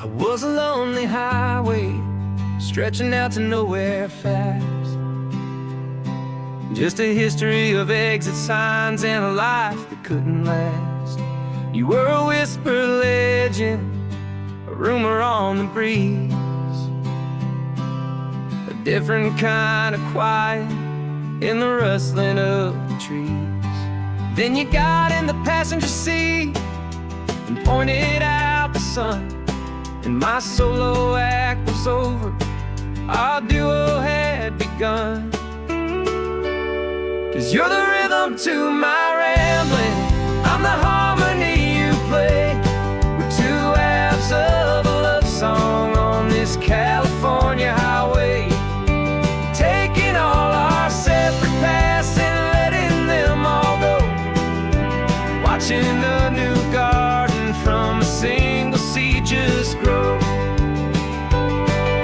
I was a lonely highway, stretching out to nowhere fast. Just a history of exit signs and a life that couldn't last. You were a whisper legend, a rumor on the breeze, a different kind of quiet in the rustling of the trees. Then you got in the passenger seat and pointed out the sun, and my solo act was over, our duo had begun. 'Cause you're the rhythm to my rambling, I'm the harmony you play. We're two halves of a love song on this California highway, taking all our separate paths and letting them all go, watching the new garden from a single seed just grow.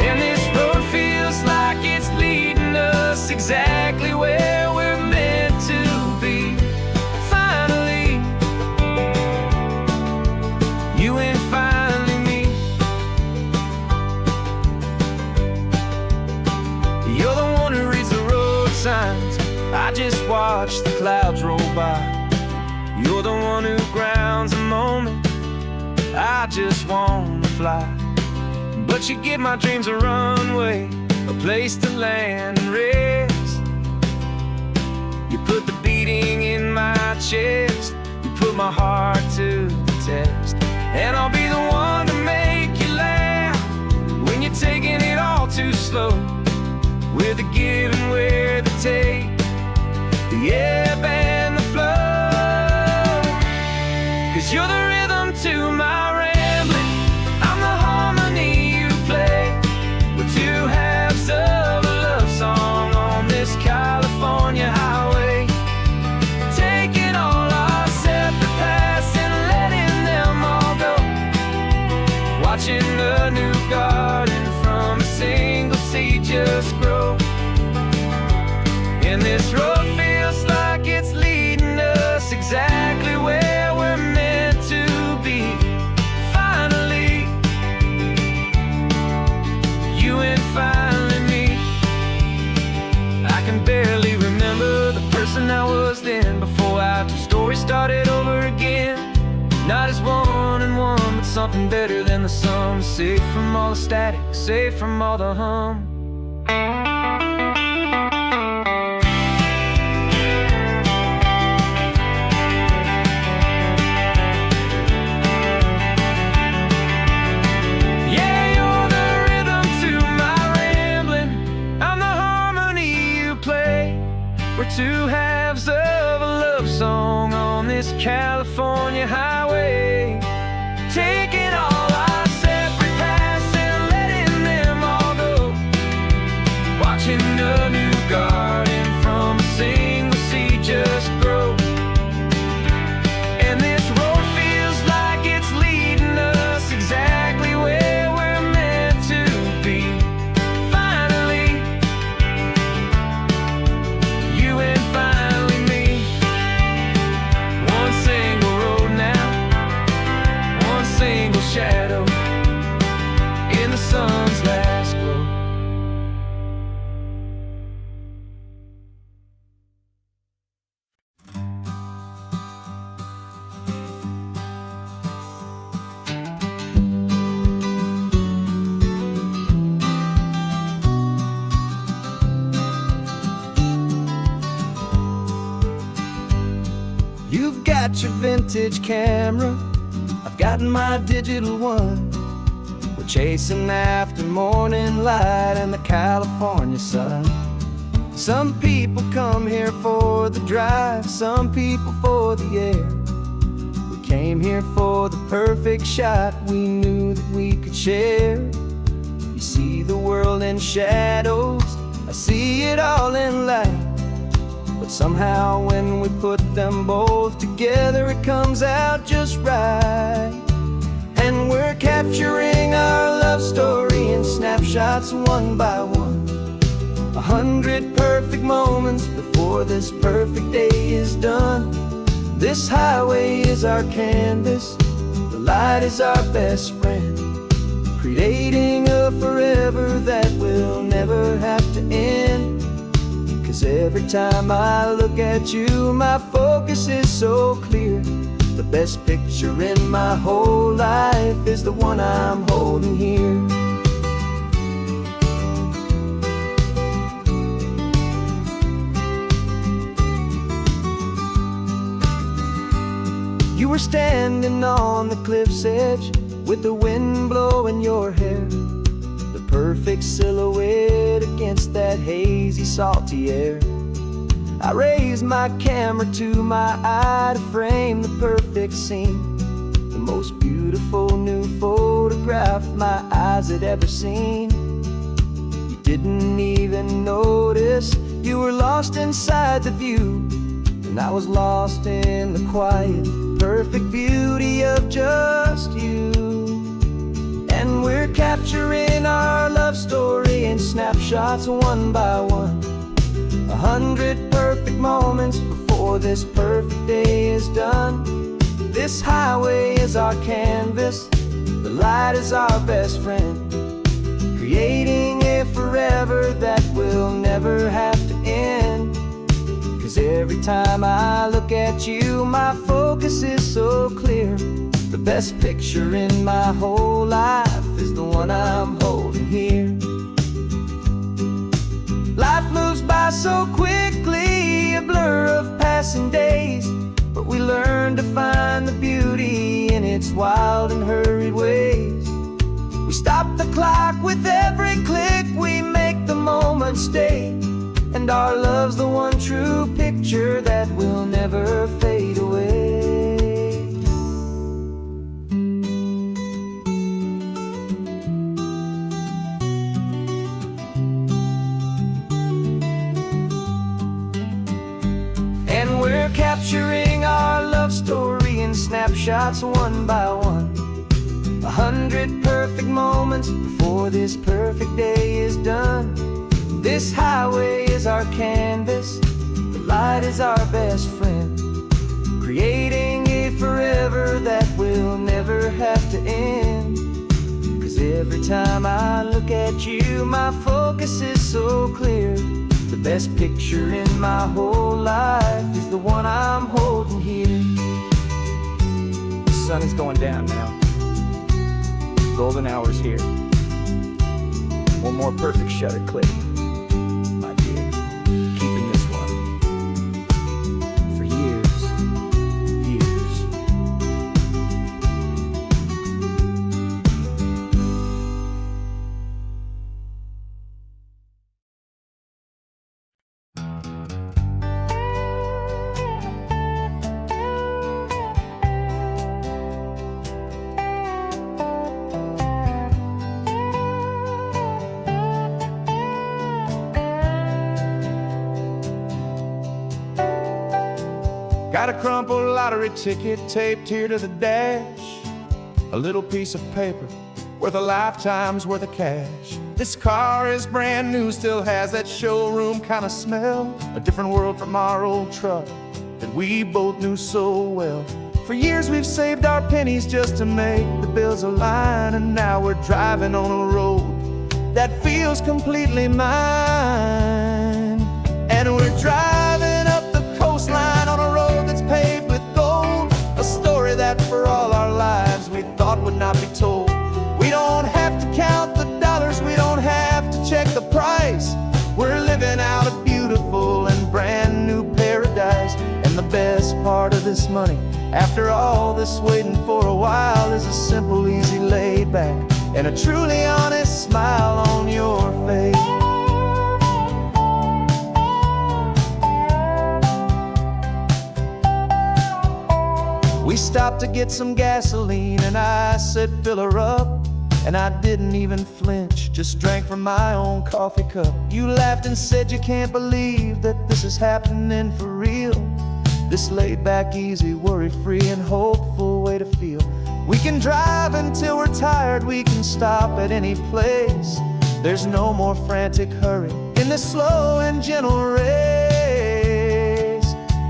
And this road feels like it's leading us exactly where we're meant to be. Finally, you and finally me. You're the one who reads the road signs, I just watch the clouds roll by. You're the one who grounds a moment, I just wanna fly. But you give my dreams a runway, a place to land and rest. You put the beating in my chest, you put my heart to the test. And I'll be the one to make you laugh when you're taking it all too slow. We're the give and we're the take, the ebb and the flow. 'Cause you're the rhythm to my rambling, I'm the harmony you play. We're two halves of a love song on this California highway, taking all our separate paths and letting them all go, watching the new garden from a single seed just grow. And this road feels like it's leading us exactly where we're meant to be. Finally, you and finally me. I can barely remember the person I was then, before our two stories started over again. Not as one and one, but something better than the sum. Safe from all the static, safe from all the hum. We're two halves of a love song on this California highway, taking all our separate paths and letting them all go, watching a new garden from a single seed just grow. And this road feels like it's leading us exactly where we're meant to be. Finally, you and finally me. One single road now, one single shadow in the sun's last glow. You've got your vintage camera, I've got my digital one. We're chasing after morning light and the California sun. Some people come here for the drive, some people for the air. We came here for the perfect shot we knew that we could share. You see the world in shadows, I see it all in light. But somehow when we put them both together, it comes out just right. And we're capturing our love story in snapshots one by one. 100 perfect moments before this perfect day is done. This highway is our canvas, the light is our best friend. creating a forever that will never have to end. 'Cause every time I look at you, my focus is so clear. The best picture in my whole life is the one I'm holding here. You were standing on the cliff's edge with the wind blowing your hair, the perfect silhouette against that hazy, salty air. I raised my camera to my eye to frame the perfect scene, the most beautiful new photograph my eyes had ever seen. You didn't even notice you were lost inside the view, and I was lost in the quiet, perfect beauty of just you. And we're capturing our love story in snapshots one by one, 100 perfect moments before this perfect day is done. This highway is our canvas, the light is our best friend, creating a forever that will never have to end. 'Cause every time I look at you, my focus is so clear. The best picture in my whole life is the one I'm holding here. Life moves by so quickly, a blur of passing days, but we learn to find the beauty in its wild and hurried ways. We stop the clock with every click, we make the moment stay, and our love's the one true picture that will never fade away. And we're capturing our love story in snapshots one by one, 100 perfect moments before this perfect day is done. This highway is our canvas, the light is our best friend, creating a forever that will never have to end. 'Cause every time I look at you, my focus is so clear. The best picture in my whole life is the one I'm holding here. The sun is going down now, golden hour's here. One more perfect shutter click, my dear, keeping this one for years, years. Got a crumpled lottery ticket taped here to the dash, a little piece of paper worth a lifetime's worth of cash. This car is brand new, still has that showroom kind of smell, a different world from our old truck that we both knew so well. For years we've saved our pennies just to make the bills align, and now we're driving on a road that feels completely mine. And we're driving up the coastline on a road that's paved with gold, a story that for all our lives we thought would not be told. We don't have to count the dollars, we don't have to check the price. We're living out a beautiful and brand new paradise. And the best part of this money, after all this waiting for a while, is a simple, easy, laid back, and a truly honest smile on your face. We stopped to get some gasoline, and I said, fill her up. And I didn't even flinch, just drank from my own coffee cup. You laughed and said you can't believe that this is happening for real. This laid back, easy, worry-free and hopeful way to feel. We can drive until we're tired, we can stop at any place. There's no more frantic hurry in this slow and gentle race.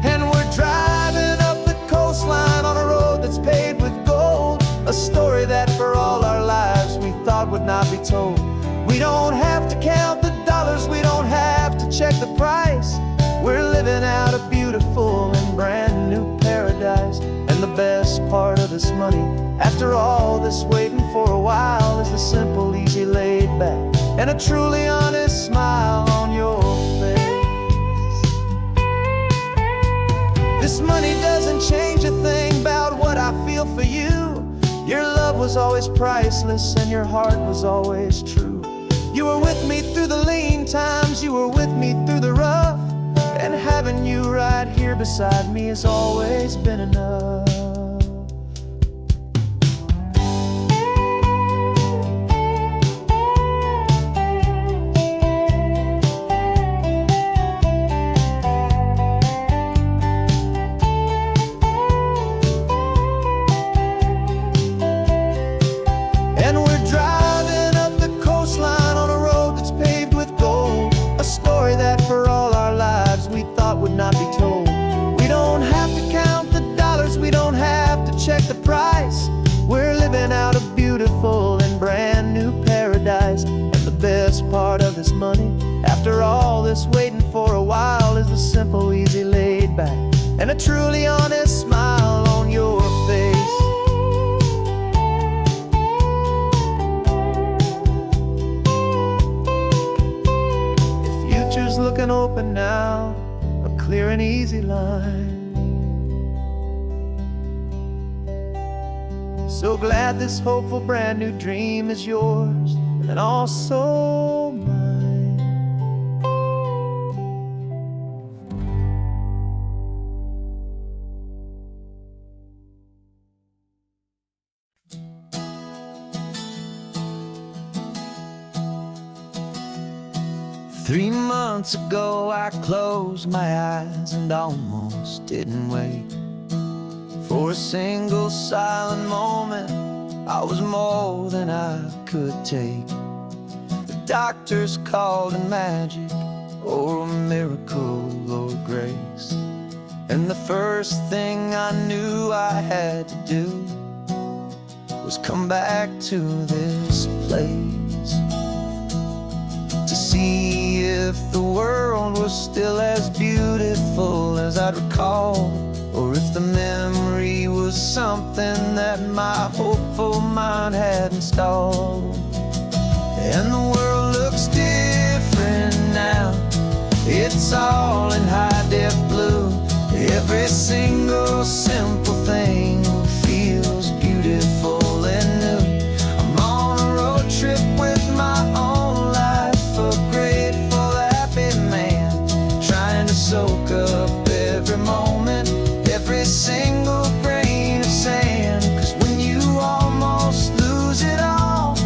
And we're driving up the coastline on a road that's paved with gold, a story that for all our lives we thought would be told. We don't have to count the dollars, we don't have to check the price. We're living out a beautiful and brand new paradise. And the best part of this money, after all this waiting for a while, is the simple, easy, laid back, and a truly honest smile on your face. This money doesn't change a thing about what I feel for you. Your love was always priceless and your heart was always true. You were with me through the lean times, you were with me through the rough, and having you right here beside me has always been enough. Not be told. We don't have to count the dollars, we don't have to check the price. We're living out a beautiful and brand new paradise. And the best part of this money, after all this waiting for a while, is the simple, easy, laid back, and a truly honest smile on your face. The future's looking open now, clear and easy line. So glad this hopeful brand new dream is yours and also mine. Three months ago I closed my eyes and almost didn't wait for a single silent moment. I was more than I could take. The doctors called it magic, or a miracle, or grace. And the first thing I knew I had to do was come back to this place, to see if the world was still as beautiful as I'd recall, or if the memory was something that my hopeful mind had installed. And the world looks different now, it's all in high-def blue. Every single simple thing feels beautiful and new. I'm on a road trip with my own life, a grateful, happy man, trying to soak up every moment, every single grain of sand. 'Cause when you almost lose it all,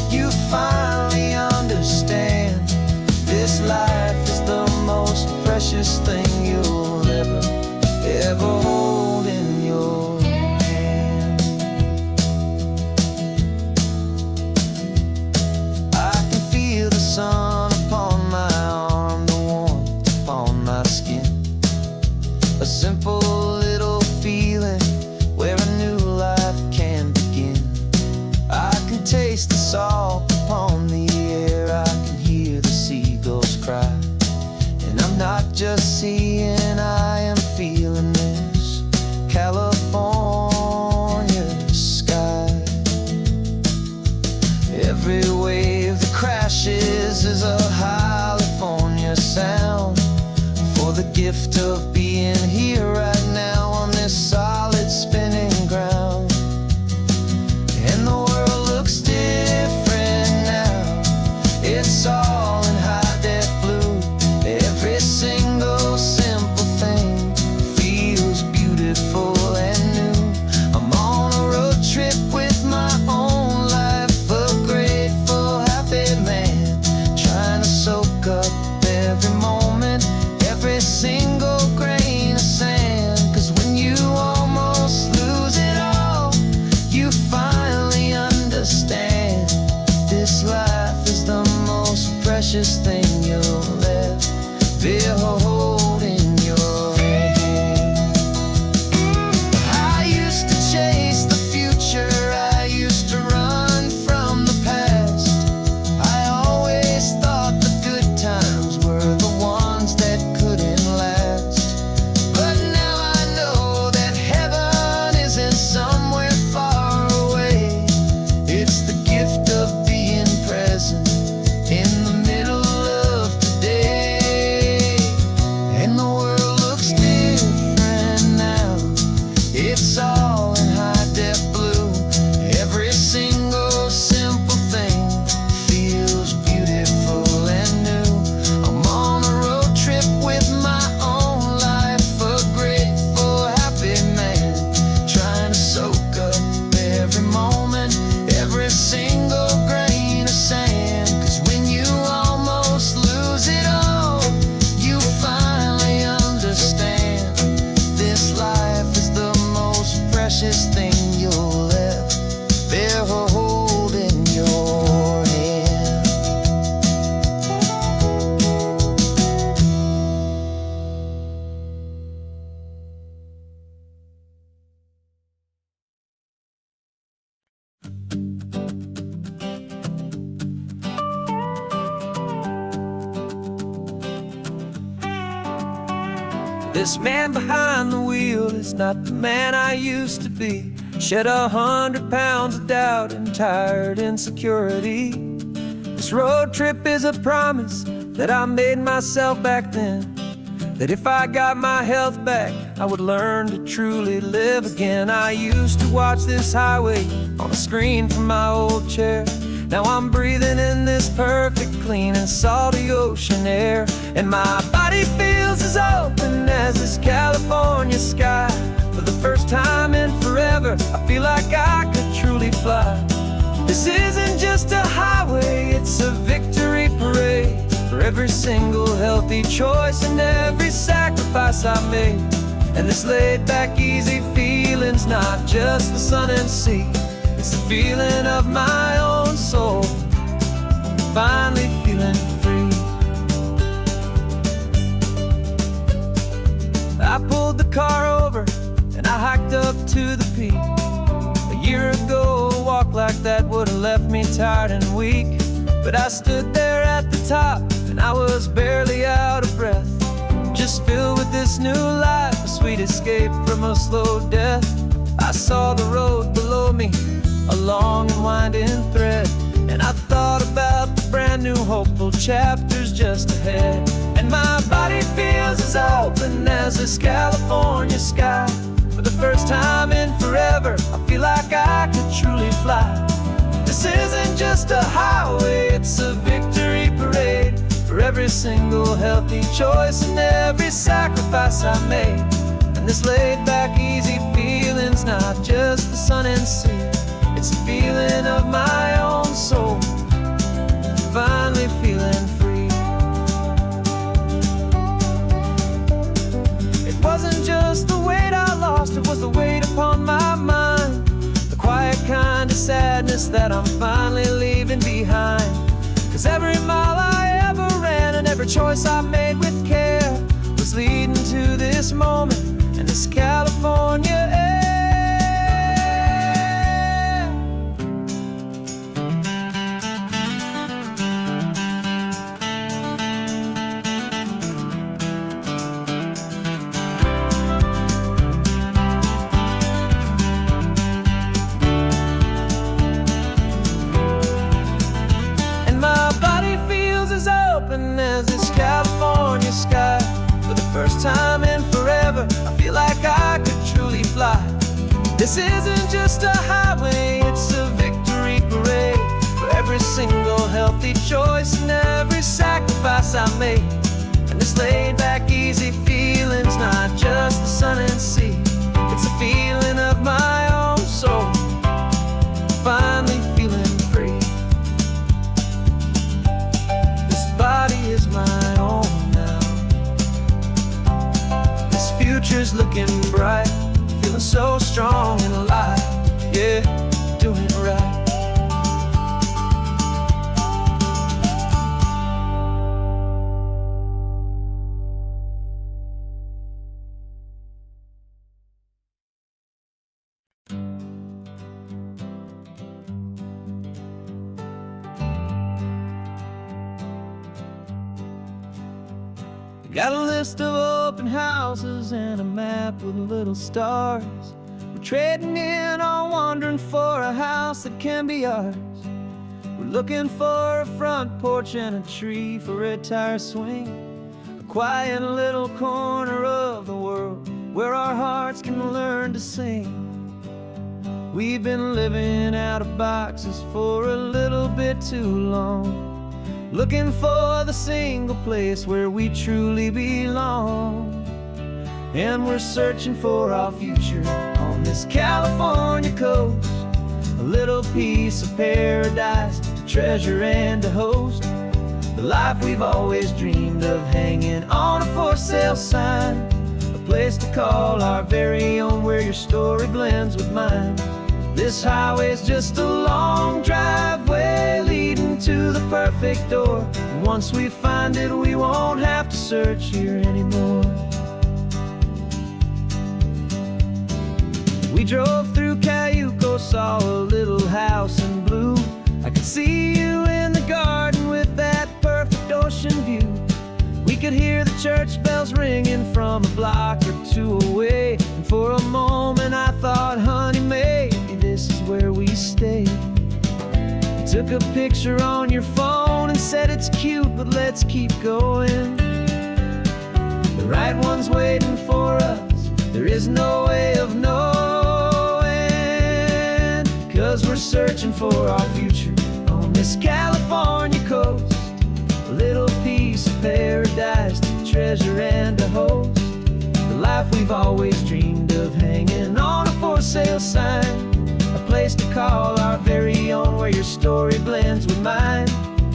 you finally understand this life is the most precious thing you'll ever hold in your it's all in high def blue. Every single simple thing feels beautiful and new. I'm on a road trip with my own life, a grateful, happy man, trying to soak up every moment, every single grain of sand. 'Cause when you almost lose it all, you finally understand this life is the most precious thing you'll ever hold in your hand. This man behind the wheel is not the man I used to be. Shed 100 pounds of doubt and tired insecurity. This road trip is a promise that I made myself back then, that if I got my health back, I would learn to truly live again. I used to watch this highway on a screen from my old chair. Now I'm breathing in this perfect, clean and salty ocean air. And my body feels as open as this California sky. For the first time in forever, I feel like I could truly fly. This isn't just a highway, it's a victory parade. For every single healthy choice and every sacrifice I made. And this laid back, easy feeling's not just the sun and sea. It's the feeling of my own soul, finally feeling free. I pulled the car over and I hiked up to the peak. A year ago, a walk like that would have left me tired and weak. But I stood there at the top and I was barely out of breath, just filled with this new life, a sweet escape from a slow death. I saw the road below me, a long and winding thread, and I thought about the brand new hopeful chapters just ahead. And my body feels as open as this California sky. For the first time in forever, I feel like I could truly fly. This isn't just a highway, it's a victory parade. For every single healthy choice and every sacrifice I made. And this laid back, easy feeling's not just the sun and sea. It's a feeling of my own soul, finally feeling free. It wasn't just the weight I lost, it was the weight upon my mind. The quiet kind of sadness that I'm finally leaving behind. 'Cause every mile I ever ran and every choice I made with care was leading to this moment and this California air. As this California sky. For the first time in forever, I feel like I could truly fly. This isn't just a highway, it's a victory parade. For every single healthy choice and every sacrifice I made. And this laid back, easy feeling's not just the sun and sea. It's a feeling of my own soul, finally feeling free. Body is my own now. This future's looking bright, feeling so strong and alive. Yeah, doing right. Got a list of open houses and a map with little stars. We're trading in or wandering for a house that can be ours. We're looking for a front porch and a tree for a tire swing. A quiet little corner of the world where our hearts can learn to sing. We've been living out of boxes for a little bit too long, looking for the single place where we truly belong. And we're searching for our future on this California coast, a little piece of paradise to treasure and to host, the life we've always dreamed of, hanging on a for sale sign, a place to call our very own, where your story blends with mine. This highway's just a long driveway leading to the perfect door, and once we find it, we won't have to search here anymore. We drove through Cayuco, saw a little house in blue. I could see you in the garden with that perfect ocean view. We could hear the church bells ringing from a block or two away, and for a moment I thought, honey, maybe this is where we stay. You took a picture on your phone and said it's cute, but let's keep going. The right one's waiting for us, there is no way of knowing, 'cause we're searching for our future on this California coast, a little piece of paradise to treasure and to host, the life we've always dreamed of, hanging on a for sale sign, a place to call our very own, where your story blends with mine.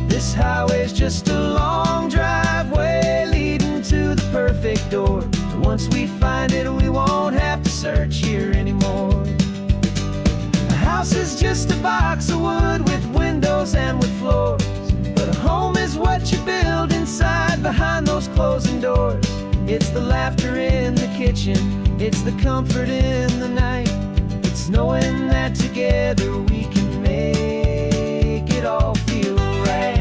This highway's just a long driveway leading to the perfect door, and once we find it, we won't have to search here anymore. A house is just a box of wood with windows and with floors, but a home is what you build inside behind those closing doors. It's the laughter in the kitchen, it's the comfort in the night, it's knowing that together we can make it all feel right.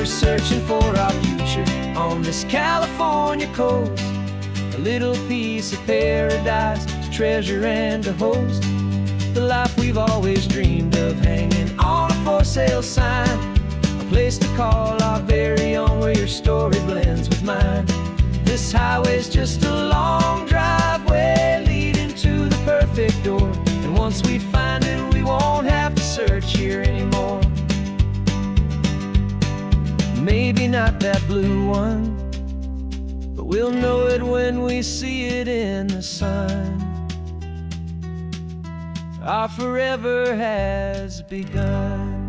Searching for our future on this California coast, a little piece of paradise to treasure and to host, the life we've always dreamed of, hanging on a for sale sign, a place to call our very own, where your story blends with mine. This highway's just a long driveway leading to the perfect door, and once we find it, we won't have to search here anymore. Maybe not that blue one, but we'll know it when we see it in the sun. Our forever has begun.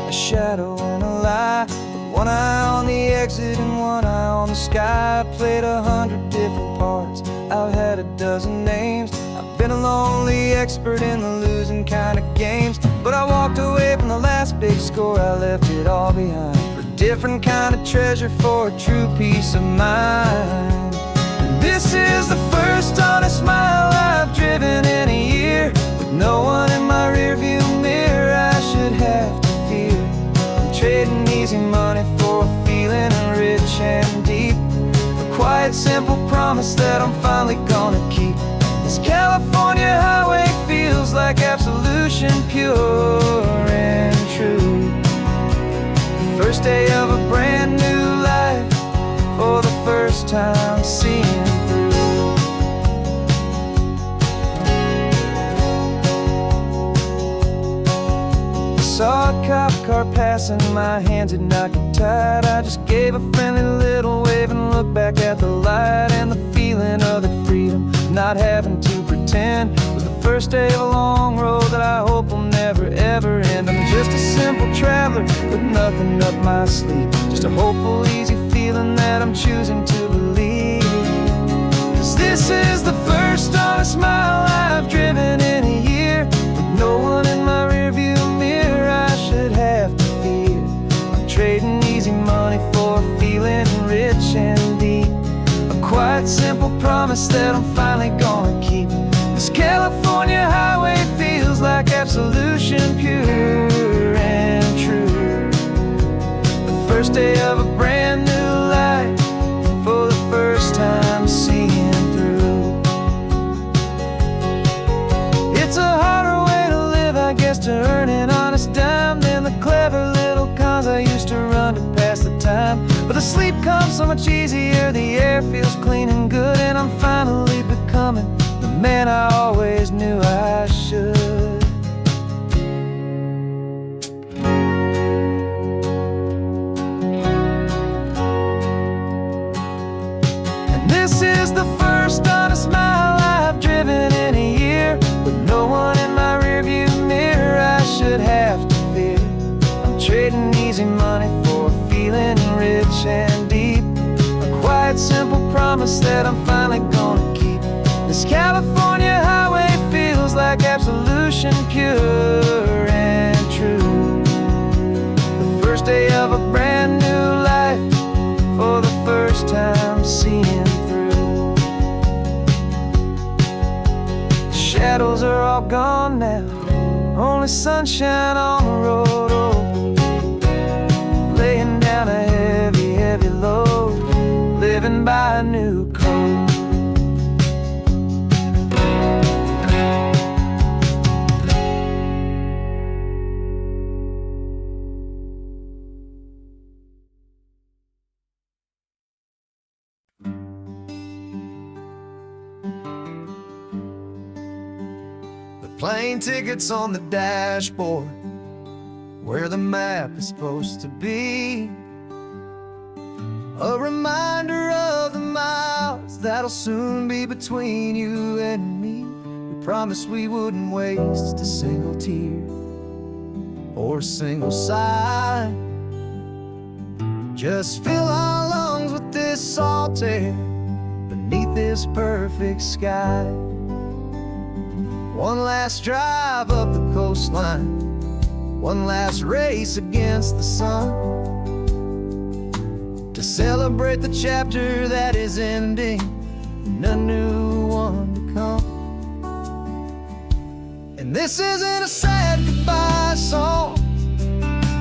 A shadow and a lie, with one eye on the exit and one eye on the sky. I played 100 different parts, I've had a dozen names. I've been a lonely expert in the losing kind of games, but I walked away from the last big score, I left it all behind for a different kind of treasure, for a true peace of mind. And this is the first honest mile I've driven in a year, with no one in my rearview mirror I should have to fear. I'm trading easy money for a feeling rich and deep, a quiet, simple promise that I'm finally gonna keep. This California highway feels like absolution, pure and true. The first day of a brand new life, for the first time seeing through. Saw a cop car passing, my hands had not got tied. I just gave a friendly little wave and looked back at the light, and the feeling of that freedom, not having to pretend, was the first day of a long road that I hope will never ever end. I'm just a simple traveler with nothing up my sleeve, just a hopeful, easy feeling that I'm choosing to believe. 'Cause this is the first honest mile I've driven in a year, But the sleep comes so much easier, the air feels clean and good, and I'm finally becoming the man I always knew I should. And this is the first honest mile I've driven in a year, with no one in my rearview mirror I should have to fear. I'm trading easy money for a feeling rich and deep, a quiet, simple promise that I'm finally gonna keep. This California highway feels like absolution, pure and true. The first day of a brand new life, for the first time seeing through. The shadows are all gone now, only sunshine on the road. Oh, laying down a heavy, heavy load, living by a new code. Plane tickets on the dashboard, where the map is supposed to be. A reminder of the miles that'll soon be between you and me. We promised we wouldn't waste a single tear or a single sigh. Just fill our lungs with this salt air beneath this perfect sky. One last drive up the coastline, one last race against the sun, to celebrate the chapter that is ending and a new one to come. And this isn't a sad goodbye song,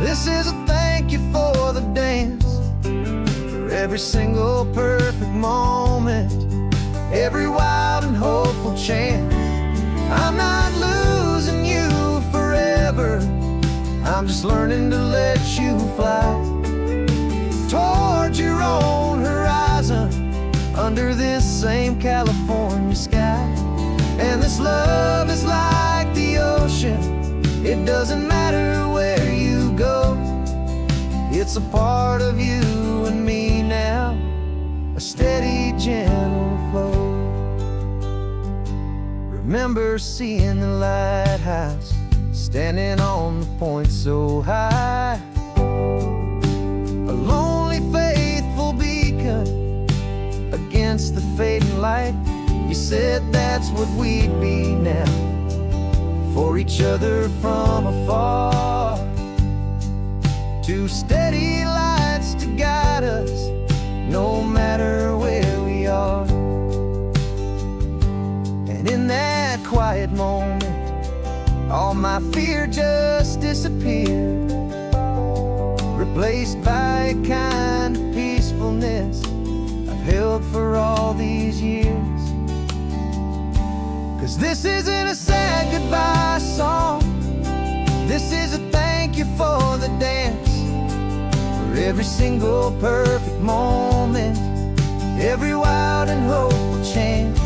this is a thank you for the dance, for every single perfect moment, every wild and hopeful chance. I'm not losing you forever, I'm just learning to let you fly towards your own horizon, under this same California sky. And this love is like the ocean, it doesn't matter where you go, it's a part of you and me now, a steady, gentle flow. Remember seeing the lighthouse, standing on the point so high, a lonely, faithful beacon against the fading light. You said that's what we'd be now, for each other from afar. Two steady lights to guide us, no matter where we are. And in that quiet moment, all my fear just disappeared, replaced by a kind of peacefulness I've held for all these years. 'Cause this isn't a sad goodbye song, this is a thank you for the dance, for every single perfect moment, every wild and hopeful chance.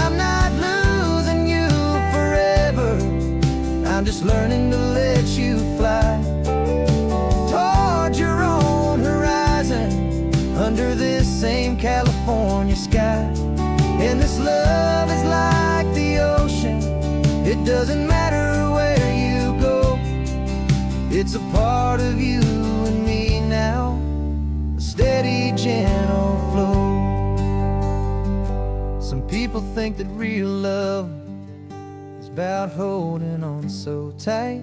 I'm not losing you forever, I'm just learning to let you fly towards your own horizon, under this same California sky. And this love is like the ocean, it doesn't matter where you go, it's a part of you and me now, a steady, gentle flow. Some people think that real love is about holding on so tight.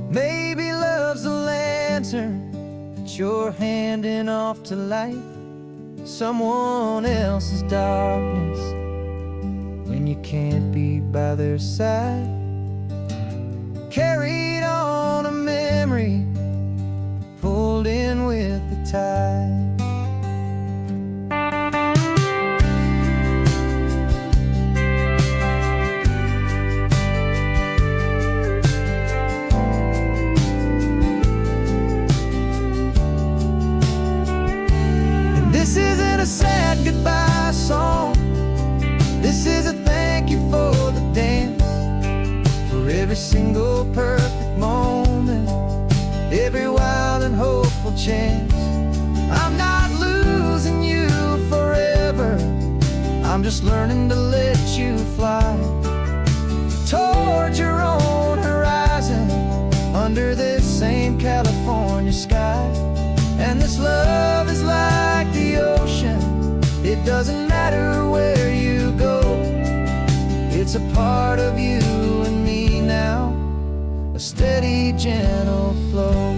Maybe love's a lantern that you're handing off to light someone else's darkness when you can't be by their side. Carried on a memory, pulled in with the tide. chance. I'm not losing you forever, I'm just learning to let you fly toward your own horizon, under this same California sky. And this love is like the ocean, it doesn't matter where you go, it's a part of you and me now, a steady, gentle flow.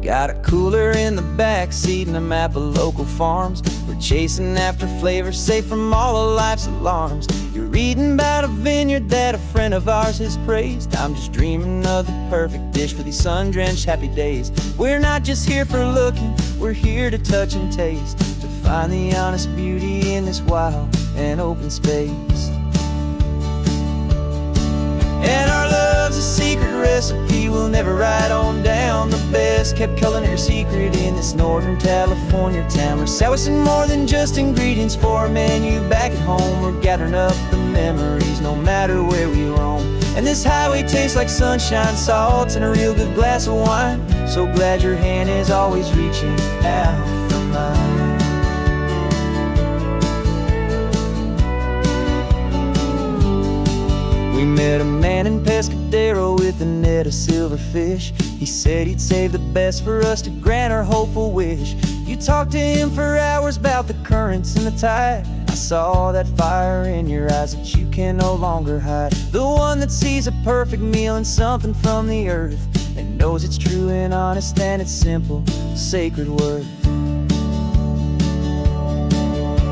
Got a cooler in the back seat and a map of local farms. We're chasing after flavors safe from all of life's alarms. You're reading about a vineyard that a friend of ours has praised. I'm just dreaming of the perfect dish for these sun-drenched happy days. We're not just here for looking, we're here to touch and taste, to find the honest beauty in this wild and open space. And our love's a secret recipe we'll never write on down. The best kept culinary secret in this Northern California town. We're selling more than just ingredients for a menu back at home. We're gathering up the memories no matter where we roam. And this highway tastes like sunshine, salt, and a real good glass of wine. So glad your hand is always reaching out for mine. We met a man in Pescadero with a net of silverfish. He said he'd save the best for us to grant our hopeful wish. You talked to him for hours about the currents and the tide. I saw that fire in your eyes that you can no longer hide. The one that sees a perfect meal in something from the earth, and knows it's true and honest and it's simple, sacred worth.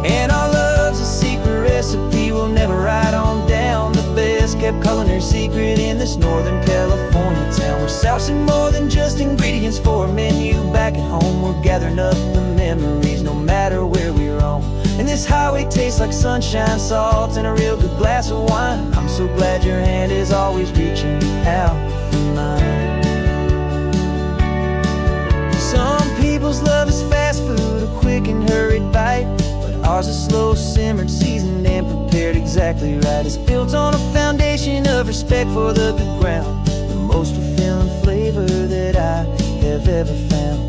And our love's a secret recipe we'll never write on down. The best kept culinary secret in this Northern California town. We're sourcing more than just ingredients for a menu back at home. We're gathering up the memories no matter where we roam. And this highway tastes like sunshine, salt, and a real good glass of wine. I'm so glad your hand is always reaching out for mine. Some people's love is fast food, a quick and hurried bite. Ours is slow simmered, seasoned, and prepared exactly right. It's built on a foundation of respect for the good ground, the most fulfilling flavor that I have ever found.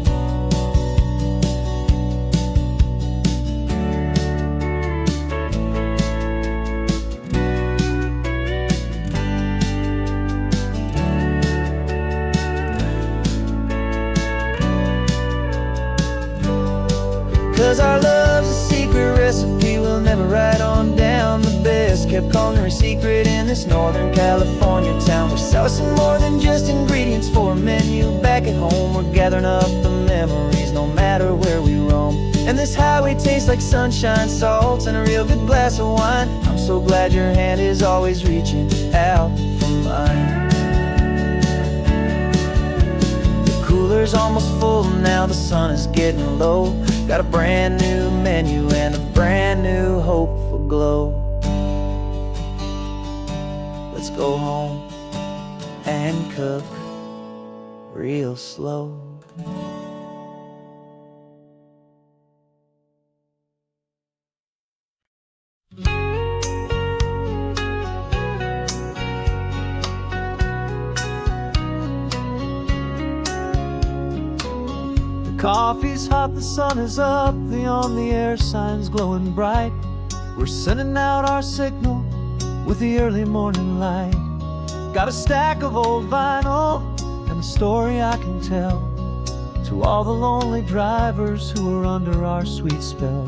'Cause our love's a secret recipe we'll never write on down. The best kept culinary secret in this Northern California town. We're sourcing more than just ingredients for a menu back at home. We're gathering up the memories no matter where we roam. And this highway tastes like sunshine, salt, and a real good glass of wine. I'm so glad your hand is always reaching out for mine. The cooler's almost full now, the sun is getting low. Got a brand new menu and a brand new hopeful glow. Let's go home and cook real slow. Coffee's hot, the sun is up, the on-the-air sign's glowing bright. We're sending out our signal with the early morning light. Got a stack of old vinyl and a story I can tell to all the lonely drivers who are under our sweet spell.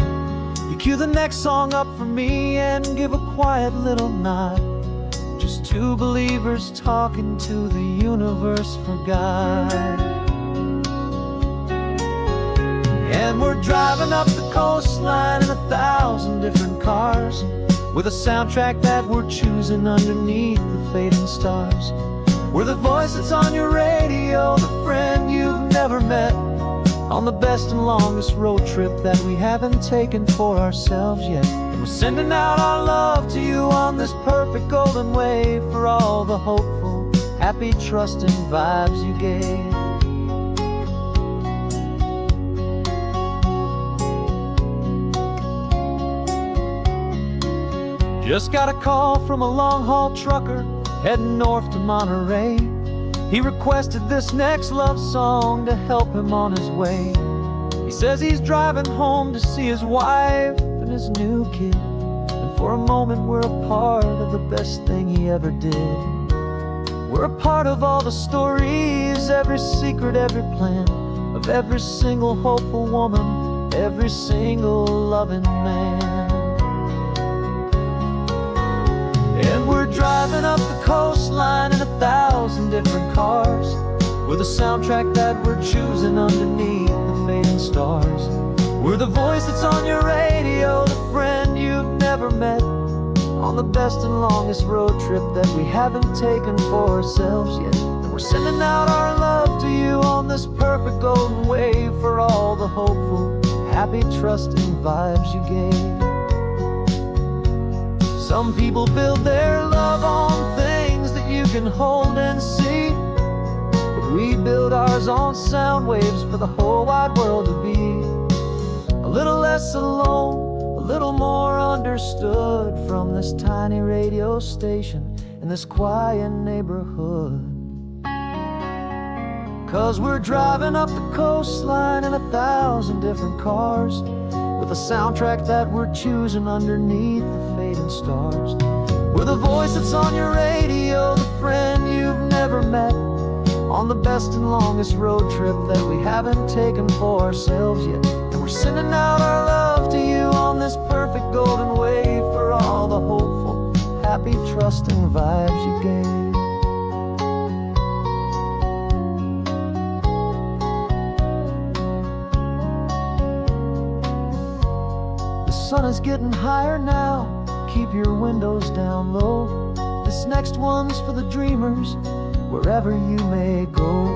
You cue the next song up for me and give a quiet little nod. Just two believers talking to the universe for God. And we're driving up the coastline in 1,000 different cars, with a soundtrack that we're choosing underneath the fading stars. We're the voice that's on your radio, the friend you've never met, on the best and longest road trip that we haven't taken for ourselves yet. And we're sending out our love to you on this perfect golden wave for all the hopeful, happy, trusting vibes you gave. Just got a call from a long-haul trucker heading north to Monterey. He requested this next love song to help him on his way. He says he's driving home to see his wife and his new kid, and for a moment we're a part of the best thing he ever did. We're a part of all the stories, every secret, every plan, of every single hopeful woman, every single loving man. And we're driving up the coastline in 1,000 different cars, with a soundtrack that we're choosing underneath the fading stars. We're the voice that's on your radio, the friend you've never met, on the best and longest road trip that we haven't taken for ourselves yet. And we're sending out our love to you on this perfect golden wave for all the hopeful, happy, trusting vibes you gave. Some people build their love on things that you can hold and see, but we build ours on sound waves for the whole wide world to be a little less alone, a little more understood from this tiny radio station in this quiet neighborhood. 'Cause we're driving up the coastline in 1,000 different cars, with a soundtrack that we're choosing underneath the fading stars. We're the voice that's on your radio, the friend you've never met, on the best and longest road trip that we haven't taken for ourselves yet. And we're sending out our love to you on this perfect golden wave for all the hopeful, happy, trusting vibes you gave. The sun is getting higher now, keep your windows down low. This next one's for the dreamers, wherever you may go.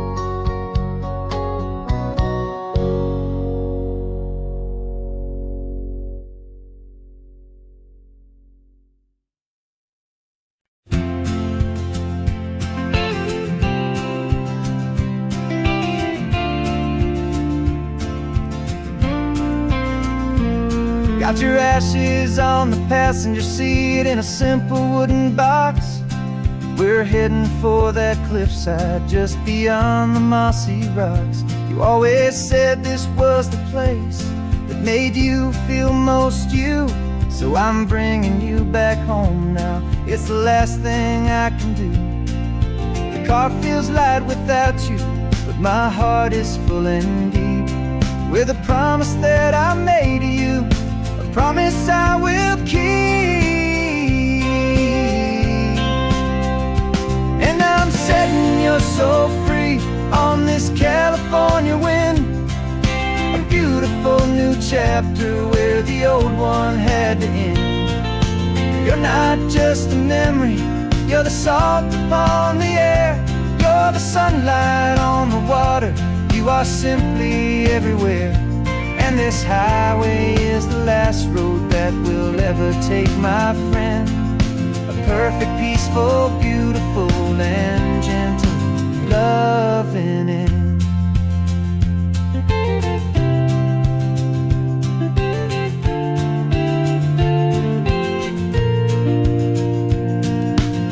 Got your ashes on the passenger seat in a simple wooden box. We're heading for that cliffside just beyond the mossy rocks. You always said this was the place that made you feel most you, so I'm bringing you back home now. It's the last thing I can do. The car feels light without you, but my heart is full and deep with a promise that I made to you, a promise I will keep. And I'm setting your soul free on this California wind, a beautiful new chapter where the old one had to end. You're not just a memory, you're the salt upon the air, you're the sunlight on the water, you are simply everywhere. And this highway is the last road that we'll ever take, my friend. A perfect, peaceful, beautiful, and gentle loving end.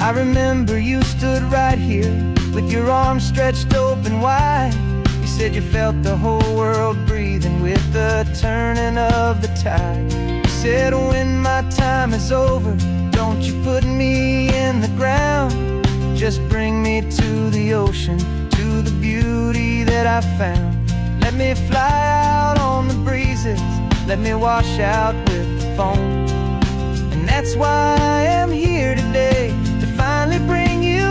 I remember you stood right here with your arms stretched open wide. You said you felt the whole world breathing with the turning of the tide. You said when my time is over, don't you put me in the ground, just bring me to the ocean, to the beauty that I found. Let me fly out on the breezes, let me wash out with the foam. And that's why I am here today, to finally bring you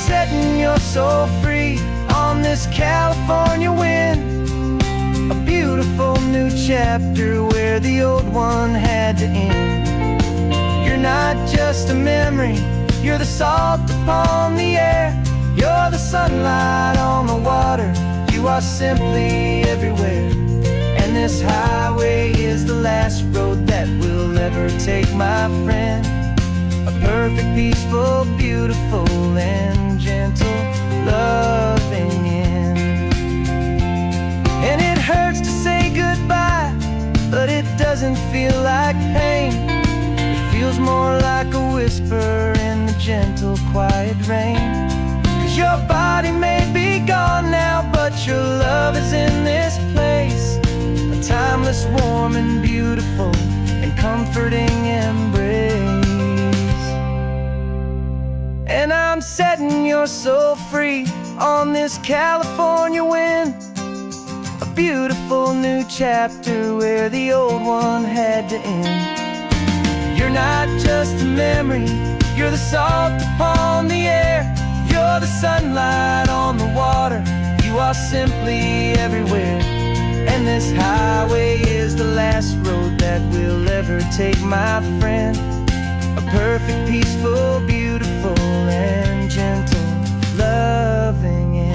setting your soul free on this California wind, a beautiful new chapter where the old one had to end. You're not just a memory, you're the salt upon the air, You're the sunlight on the water, you are simply everywhere. And this highway is the last road that will ever take, my friend. A perfect, peaceful, beautiful, and gentle, loving end. And it hurts to say goodbye, but it doesn't feel like pain. It feels more like a whisper in the gentle, quiet rain. 'Cause your body may be gone now, but your love is in this place. A timeless, warm, and beautiful, and comforting embrace. And I'm setting your soul free on this California wind. A beautiful new chapter where the old one had to end. You're not just a memory, you're the salt upon the air. You're the sunlight on the water, you are simply everywhere. And this highway is the last road that we'll ever take, my friend. A perfect, peaceful, beautiful, and gentle, loving end.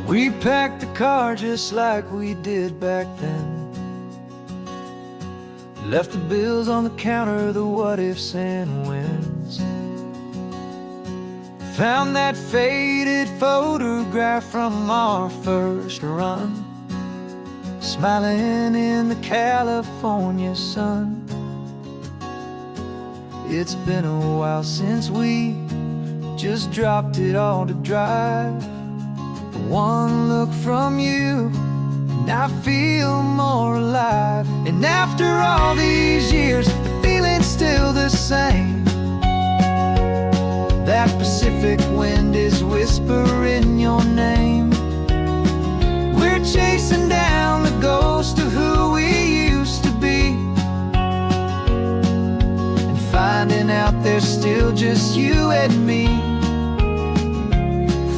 We packed the car just like we did back then. Left the bills on the counter, the what ifs and whens. Found that faded photograph from our first run, smiling in the California sun. It's been a while since we just dropped it all to drive. One look from you, and I feel more alive. And after all these years, the feeling's still the same. That Pacific wind is whispering your name. We're chasing down the ghost of who we used to be, and finding out there's still just you and me.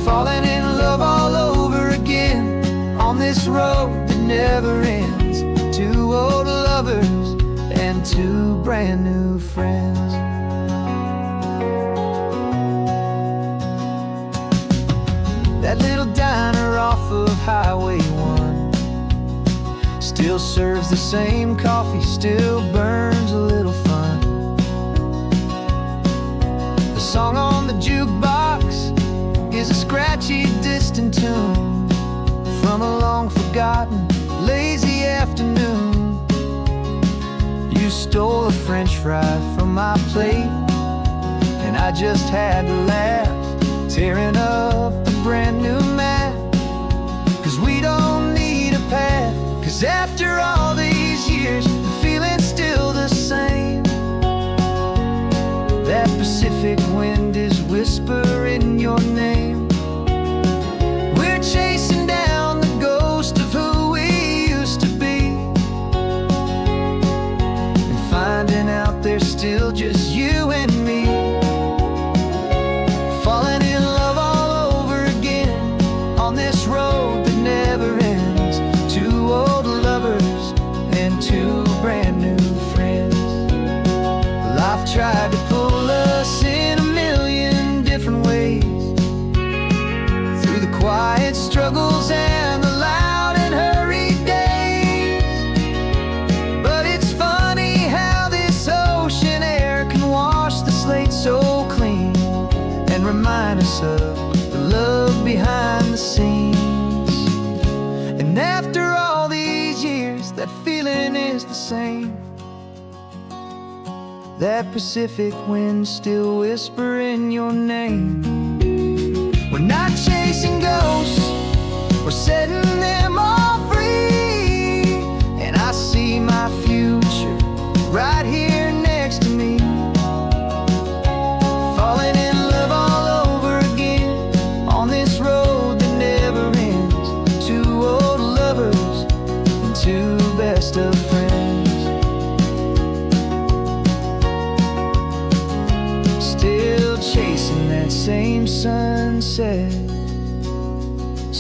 Falling in love all over again on this road that never ends. Two old lovers and two brand new friends. That little diner off of Highway 1 still serves the same coffee, still burns a little fun. The song on the jukebox is a scratchy, distant tune from a long-forgotten, lazy afternoon. You stole a French fry from my plate, and I just had to laugh, tearing up a brand new map. 'Cause we don't need a path, 'cause after all these years, the feeling's still the same. That Pacific wind is whispering your name. We're chasing down the ghost of who we used to be, and finding out there's still just you and me. Falling in love all over again on this road that never ends. Two old lovers and two brand new friends. Life tried to pull us in a million different ways, through the quiet struggles and the loud and hurried days. But it's funny how this ocean air can wash the slate so clean, and remind us of the love behind the scenes. And after all these years, that feeling is the same. That Pacific wind still whispering your name. We're not chasing ghosts, we're setting them all free. And I see my future right here next to me. Falling in love all over again on this road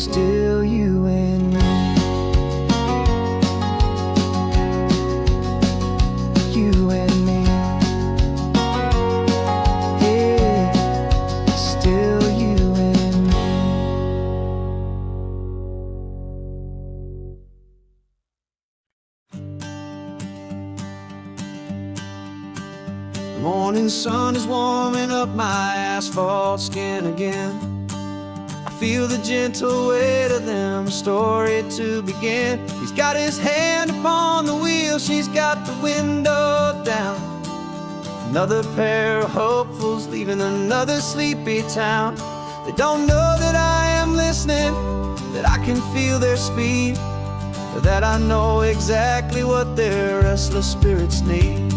still you and me. You and me. Yeah, still you and me. The morning sun is warming up my asphalt skin again. I feel the gentle weight of them, a story to begin. He's got his hand upon the wheel, she's got the window down. Another pair of hopefuls leaving another sleepy town. They don't know that I am listening, that I can feel their speed, or that I know exactly what their restless spirits need.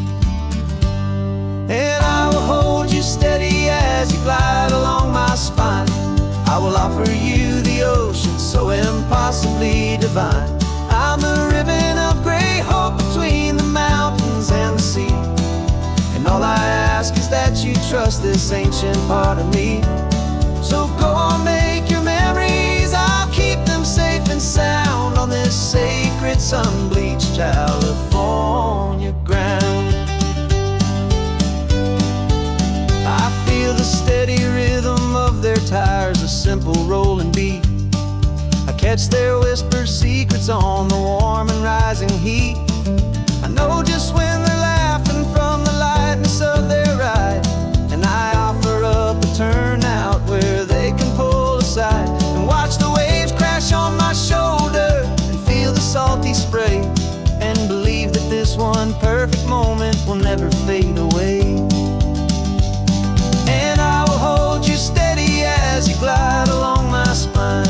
And I will hold you steady as you glide along my spine. I will offer you the ocean so impossibly divine. I'm the ribbon of gray hope between the mountains and the sea. And all I ask is that you trust this ancient part of me. So go on, make your memories, I'll keep them safe and sound on this sacred sun-bleached California ground. I feel the steady rhythm of their tires, a simple rolling beat. I catch their whispered secrets on the warm and rising heat. I know just when they're laughing from the lightness of their ride, and I offer up a turnout where they can pull aside and watch the waves crash on my shoulder and feel the salty spray, and believe that this one perfect moment will never fade away. And I will hold you steady as you glide along my spine.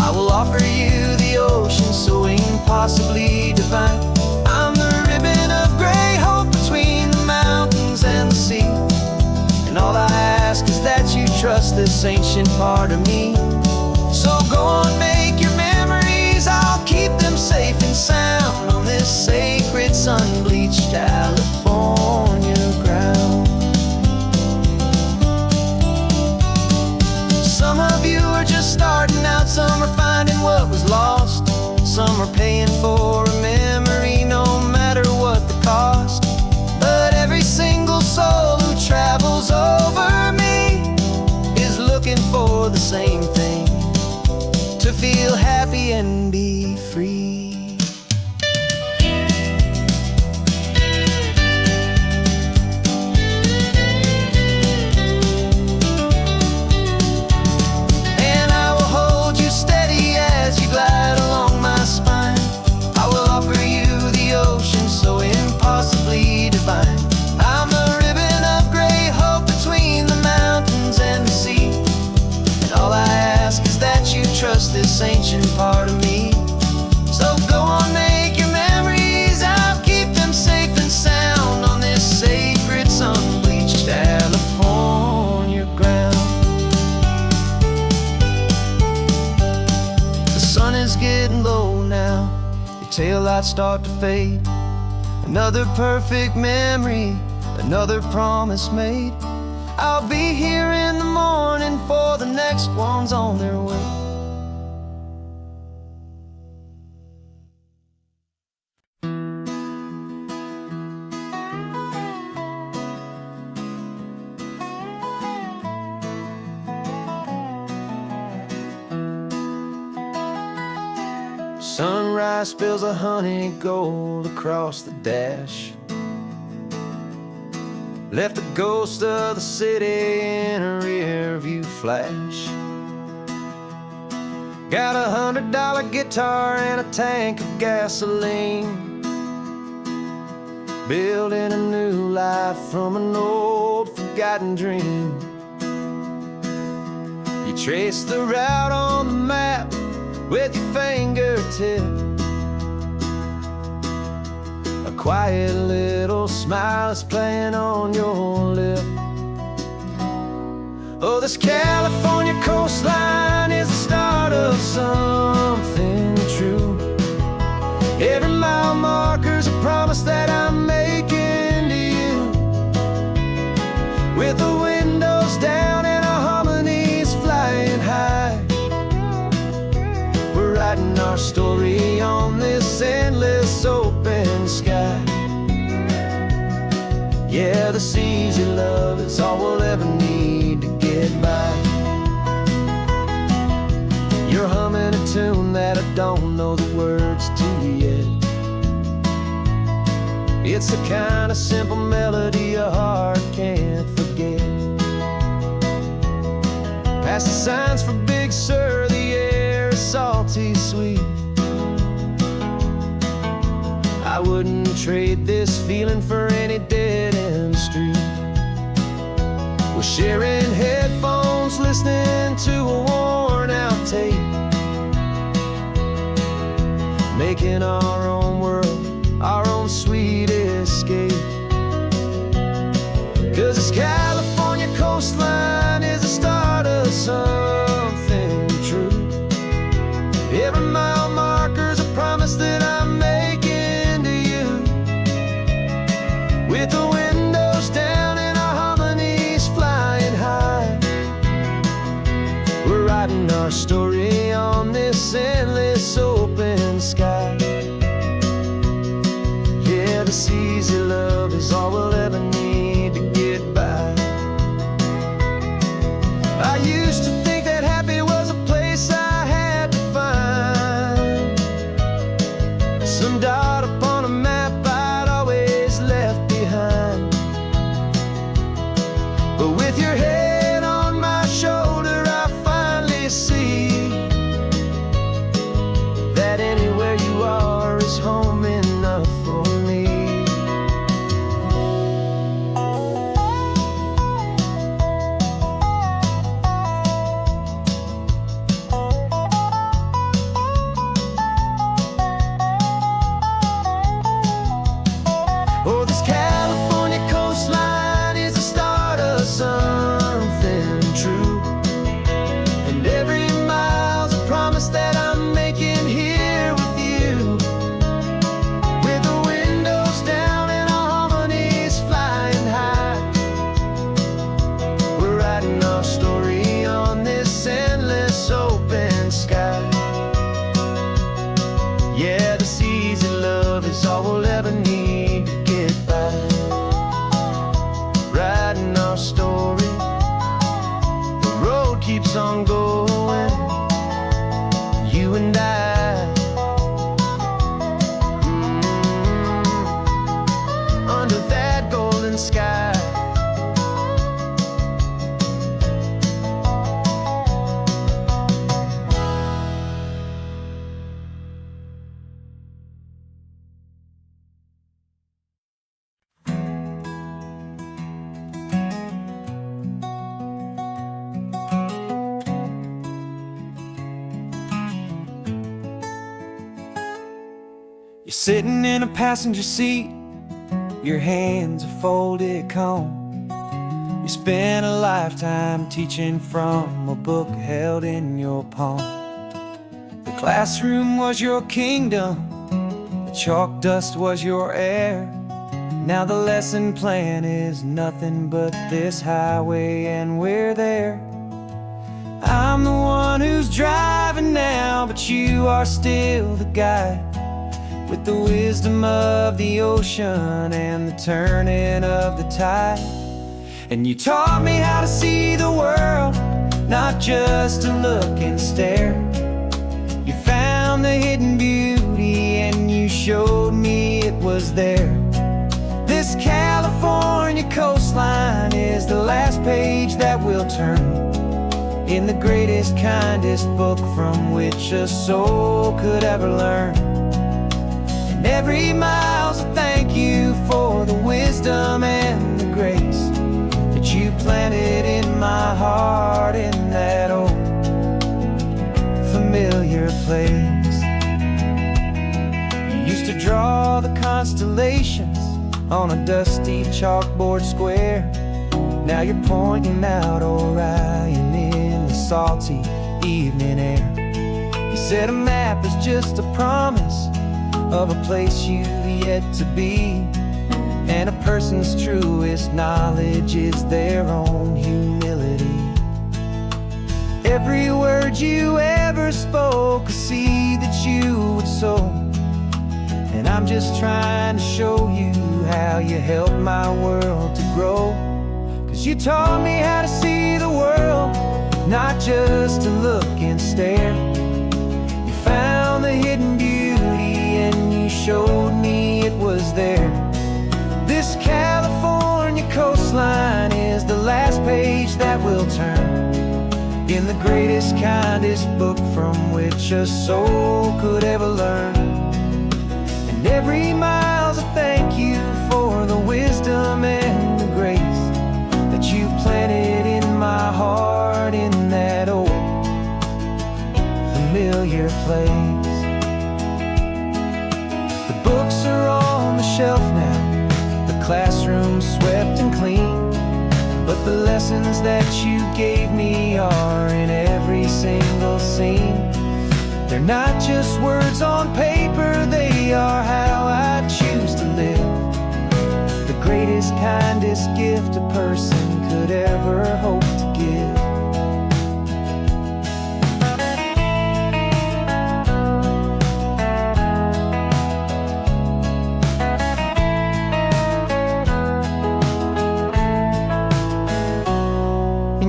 I will offer you the ocean so impossibly divine. I'm the ribbon of gray hope between the mountains and the sea. And all I ask is that you trust this ancient part of me. So go on, make your memories, I'll keep them safe and sound on this sacred sun-bleached California ground. Some of you are just starting out, some are finding what was lost, some are paying for a memory no matter what the cost. But every single soul who travels over me is looking for the same thing, to feel happy and be free. Glide along my spine. I will offer you the ocean so impossibly divine. I'm the ribbon of gray hope between the mountains and the sea. And all I ask is that you trust this ancient part of me. So go on, make your memories, I'll keep them safe and sound on this sacred sun-bleached California ground. Is getting low now, the taillights start to fade. Another perfect memory, another promise made. I'll be here in the morning for the next ones on their way. Sunrise spills a honey gold across the dash. Left the ghost of the city in a rear view flash. Got $100 guitar and a tank of gasoline, building a new life from an old forgotten dream. You trace the route on the map with your fingertip, a quiet little smile is playing on your lip. Oh, this California coastline is the start of something true. Every mile marker's a promise that I'm making to you. With the windows down and our harmonies flying high, writing our story on this endless open sky. Yeah, the seas you love is all we'll ever need to get by. You're humming a tune that I don't know the words to yet. It's the kind of simple melody a heart can't forget. Past the signs for Big Sur, the air is salty sweet. I wouldn't trade this feeling for any dead-end street. We're sharing headphones, listening to a worn-out tape, making our own world, our own sweet escape. 'Cause this California coastline is the start of something true. Every mile marker's a promise that I'm making to you. With the windows down and our harmonies flying high, we're writing our story on this endless open sky. Yeah, this easy love is all we'll ever need to get by. I used to think that happy was a place I had to find, some dot upon a map I'd always left behind. But with your head on my shoulder, I finally see that anywhere you are is home enough for me. Oh, this California coastline is the start of something true. And every mile's a promise that I'm making here with you. With the windows down and our harmonies flying high, we're writing our story on this endless open sky. Yeah, this easy love is all we'll ever need to get by. Writing our story, the road keeps on going, you and I. Under that golden sky. You're sitting in a passenger seat, your hands are folded comb. You spent a lifetime teaching from a book held in your palm. The classroom was your kingdom, the chalk dust was your air. Now the lesson plan is nothing but this highway, and we're there. I'm the one who's driving now, but you are still the guide, with the wisdom of the ocean and the turning of the tide. And you taught me how to see the world, not just to look and stare. You found the hidden beauty and you showed me it was there. This California coastline is the last page that we'll turn in the greatest, kindest book from which a soul could ever learn. And every mile's a thank you for the wisdom and the grace that you planted in my heart in that old familiar place. You used to draw the constellations on a dusty chalkboard square. Now you're pointing out Orion in the salty evening air. You said a map is just a promise of a place you've yet to be, and a person's truest knowledge is their own humility. Every word you ever spoke, a seed that I'm just trying to show you how you helped my world to grow. 'Cause you taught me how to see the world, not just to look and stare. You found the hidden beauty and you showed me it was there. This California coastline is the last page that we'll turn in the greatest, kindest book from which a soul could ever learn. And every mile's a thank you for the wisdom and the grace that you planted in my heart in that old familiar place. The books are on the shelf now, the classroom swept and clean, but the lessons that you gave me are in every single scene. They're not just words on paper, they are how I choose to live. The greatest, kindest gift a person could ever hope to give.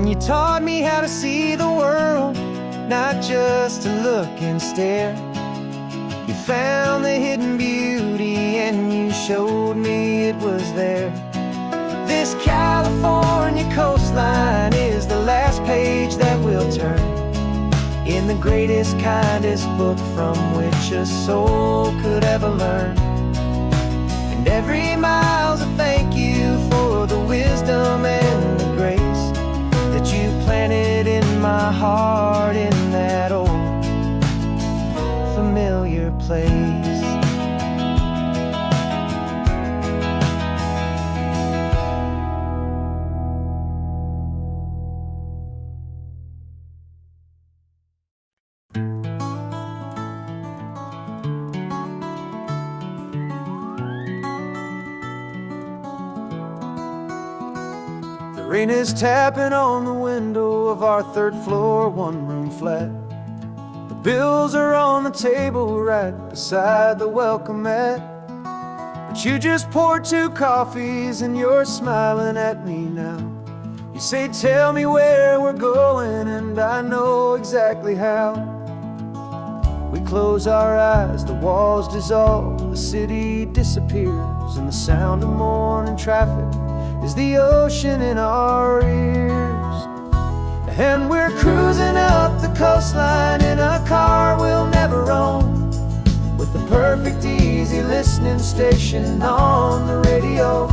You taught me how to see the world, not just to look and stare. You found the hidden beauty and you showed me it was there. This California coastline is the last page that we'll turn in the greatest, kindest book from which a soul could ever learn. And every mile's a thank you for the wisdom and the grace that you planted in my heart in that old familiar place. The rain is tapping on the window of our third floor, one-room flat. The bills are on the table right beside the welcome mat. But you just poured 2 coffees and you're smiling at me now. You say, tell me where we're going, and I know exactly how. We close our eyes, the walls dissolve, the city disappears, and the sound of morning traffic is the ocean in our ears. And we're cruising up the coastline in a car we'll never own, with the perfect easy listening station on the radio.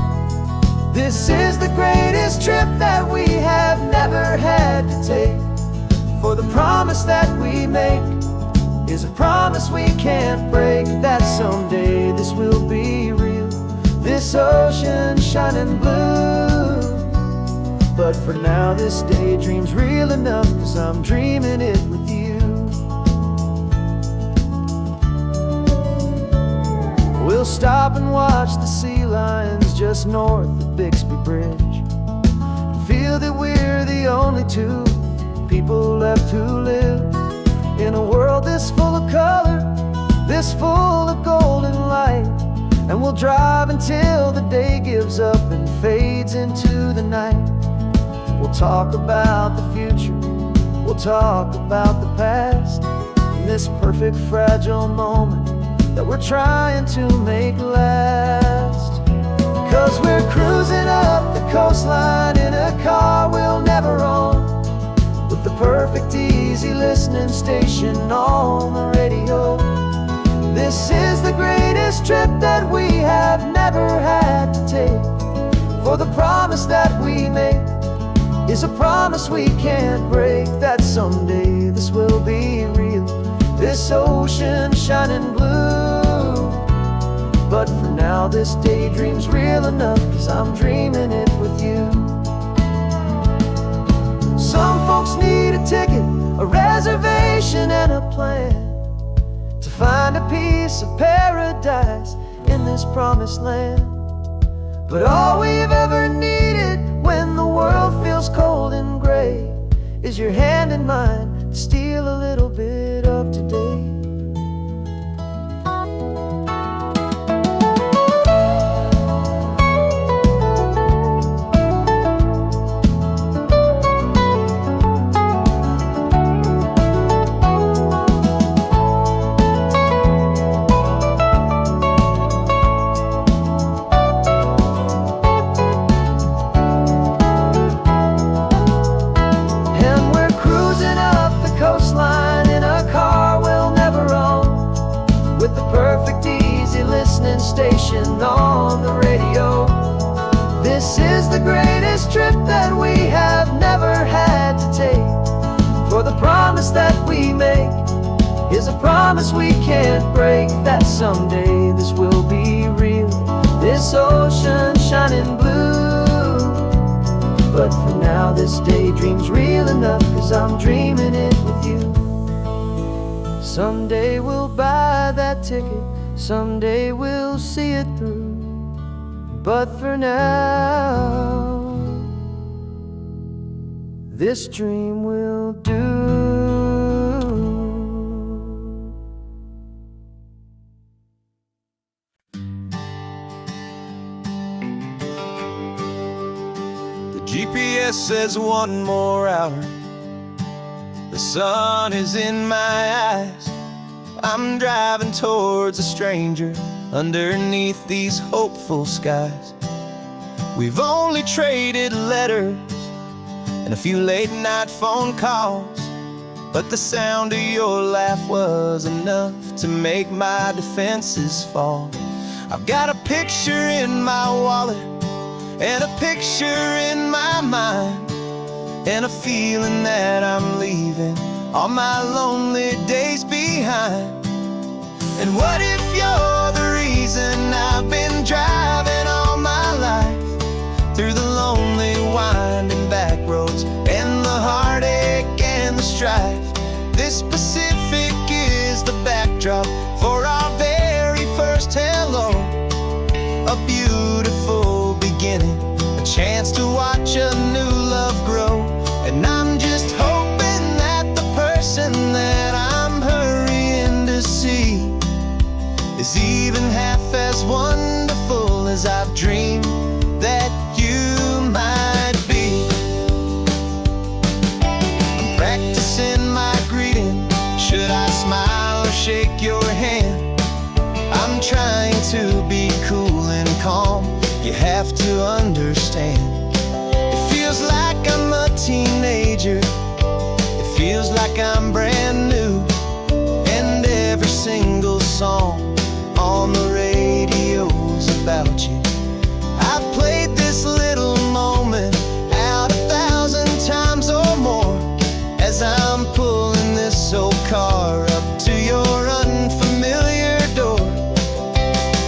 This is the greatest trip that we have never had to take, for the promise that we make is a promise we can't break, that someday this will be real, this ocean shining blue. But for now this daydream's real enough, 'cause I'm dreaming it with you. We'll stop and watch the sea lions just north of Bixby Bridge, and feel that we're the only 2 people left who live in a world this full of color, this full of golden light. And we'll drive until the day gives up and fades into the night. We'll talk about the future, we'll talk about the past, in this perfect fragile moment that we're trying to make last. 'Cause we're cruising up the coastline in a car we'll never own, with the perfect easy listening station on the radio. This is the greatest trip that we have never had to take, for the promise that we make is a promise we can't break, that someday this will be real, this ocean shining blue. But for now this daydream's real enough, 'cause I'm dreaming it with you. Some folks need a ticket, a reservation and a plan to find a piece of paradise in this promised land. But all we've ever needed when the world feels cold and gray is your hand in mine to steal a little bit of today. I promise we can't break, that someday this will be real, this ocean shining blue. But for now this daydream's real enough, 'cause I'm dreaming it with you. Someday we'll buy that ticket, someday we'll see it through. But for now, this dream will do. The GPS says one more hour. The sun is in my eyes. I'm driving towards a stranger underneath these hopeful skies. We've only traded letters and a few late night phone calls, but the sound of your laugh was enough to make my defenses fall. I've got a picture in my wallet and a picture in my mind, and a feeling that I'm leaving all my lonely days behind. And what if you're the reason I've been driving all my life, through the lonely winding back roads and the heartache and the strife? This Pacific is the backdrop for our very first hello, a beautiful beginning, a chance to watch a new love grow. And I'm just hoping that the person that I'm hurrying to see is even half as wonderful as I've dreamed that you might be. I'm practicing my greeting. Should I smile or shake your hand? I'm trying to be cool and calm. You have to understand. It feels like I'm a teenager. It feels like I'm brand new. And every single song on the radio's about you. I've played this little moment out 1,000 times or more, as I'm pulling this old car up to your unfamiliar door.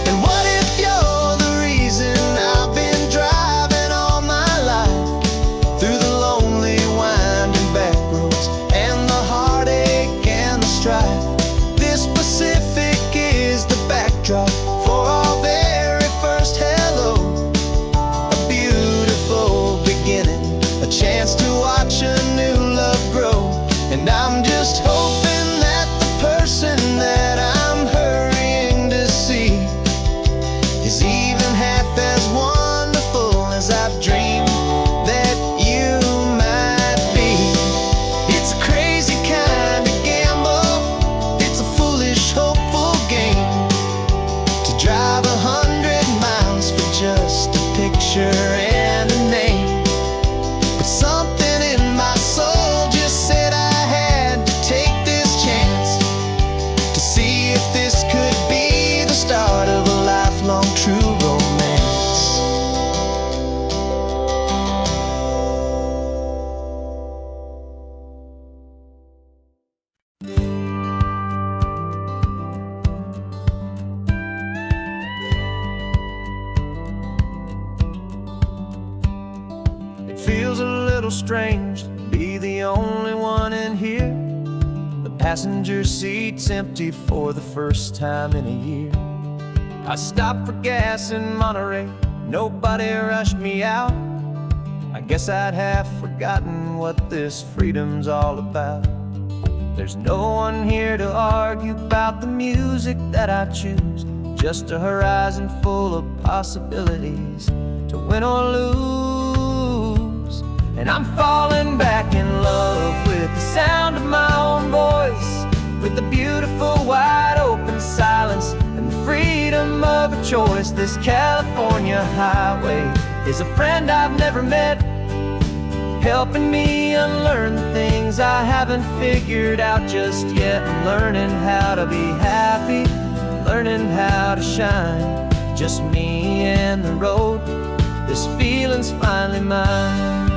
And what if you're the reason I've been driving all my life, through the lonely winding back roads and the heartache and the strife? This Pacific is the backdrop for our very first hello, a beautiful beginning, a chance to watch a new love grow. And I'm just hoping that the person that I'm hurrying to see is even half as wonderful as I've dreamed that you might be. It's a crazy kind of gamble, it's a foolish, hopeful game, to drive 100 miles for just a picture and a name. But something in my soul just said I had to take this chance, to see if this could be the start of a lifelong true romance. It feels a little strange to be the only one in here. The passenger seat's empty for the first time in a year. I stopped for gas in Monterey, nobody rushed me out. I guess I'd half forgotten what this freedom's all about. There's no one here to argue about the music that I choose, just a horizon full of possibilities to win or lose. And I'm falling back in love with the sound of my own voice, with the beautiful wide open silence and the freedom of a choice. This California highway is a friend I've never met, helping me unlearn the things I haven't figured out just yet. I'm learning how to be happy, learning how to shine, just me and the road. This feeling's finally mine.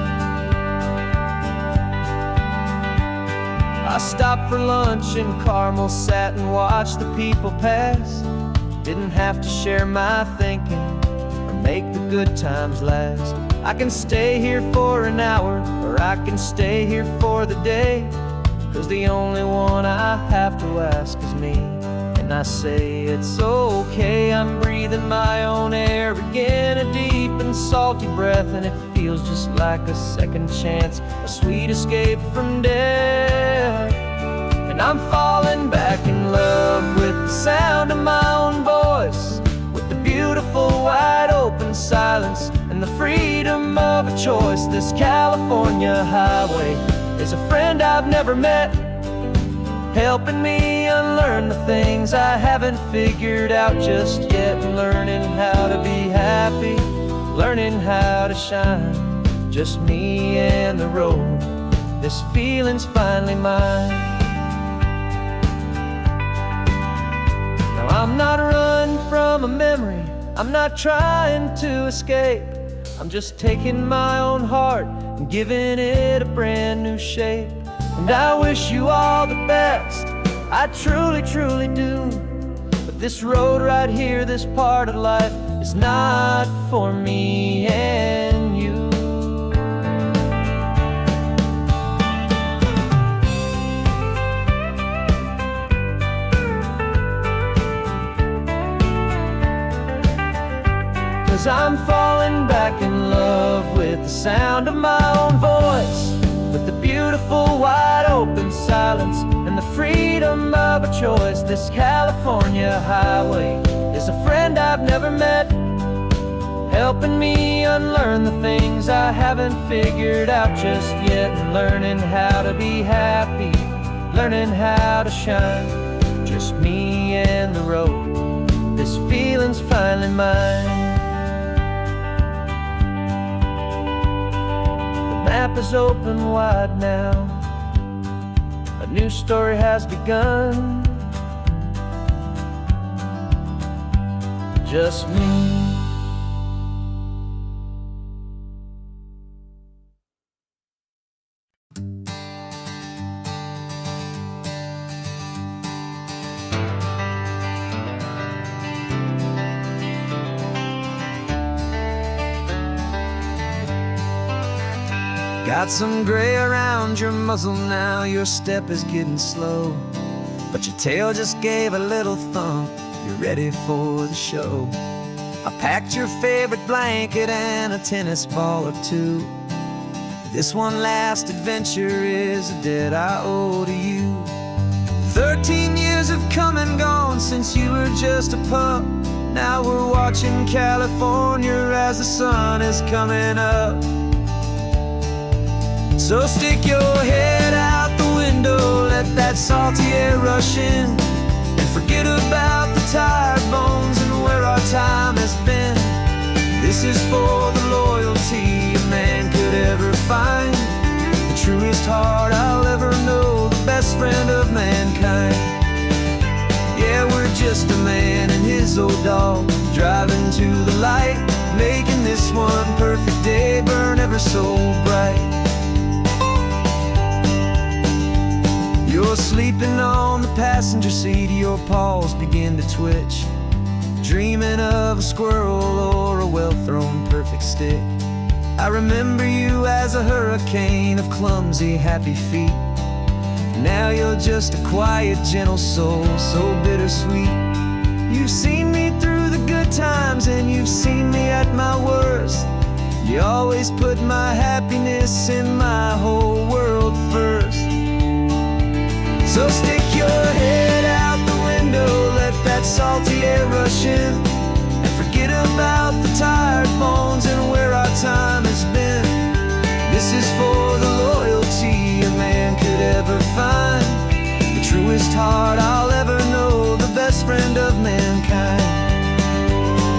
I stopped for lunch in Carmel, sat and watched the people pass. Didn't have to share my thinking or make the good times last. I can stay here for an hour, or I can stay here for the day, 'cause the only one I have to ask is me. And I say it's okay, I'm breathing my own air again, a deep and salty breath, and it feels just like a second chance, a sweet escape from death. And I'm falling back in love with the sound of my own voice, with the beautiful wide open silence and the freedom of a choice. This California highway is a friend I've never met, helping me unlearn the things I haven't figured out just yet, and learning how to be happy, learning how to shine, just me and the road. This feeling's finally mine. Now I'm not running from a memory, I'm not trying to escape, I'm just taking my own heart and giving it a brand new shape. And I wish you all the best, I truly, truly do. But this road right here, this part of life, is not for me and you. 'Cause I'm falling back in love with the sound of my own voice, with the beautiful wide open silence and the freedom of a choice. This California highway is a friend I've never met, helping me unlearn the things I haven't figured out just yet, and learning how to be happy, learning how to shine, just me and the road. This feeling's finally mine. The map is open wide now, a new story has begun, just me. Got some gray around your muzzle now, your step is getting slow, but your tail just gave a little thump, you're ready for the show. I packed your favorite blanket and a tennis ball or two. This one last adventure is a debt I owe to you. 13 years have come and gone since you were just a pup. Now we're watching California as the sun is coming up. So stick your head out the window, let that salty air rush in, and forget about the tired bones and where our time has been. This is for the loyalty a man could ever find, the truest heart I'll ever know, the best friend of mankind. Yeah, we're just a man and his old dog, driving to the light, making this one perfect day burn ever so bright. You're sleeping on the passenger seat, your paws begin to twitch, dreaming of a squirrel or a well-thrown perfect stick. I remember you as a hurricane of clumsy, happy feet. Now you're just a quiet, gentle soul, so bittersweet. You've seen me through the good times and you've seen me at my worst. You always put my happiness in my whole world first. So stick your head out the window, let that salty air rush in, and forget about the tired bones and where our time has been. This is for the loyalty a man could ever find, the truest heart I'll ever know, the best friend of mankind.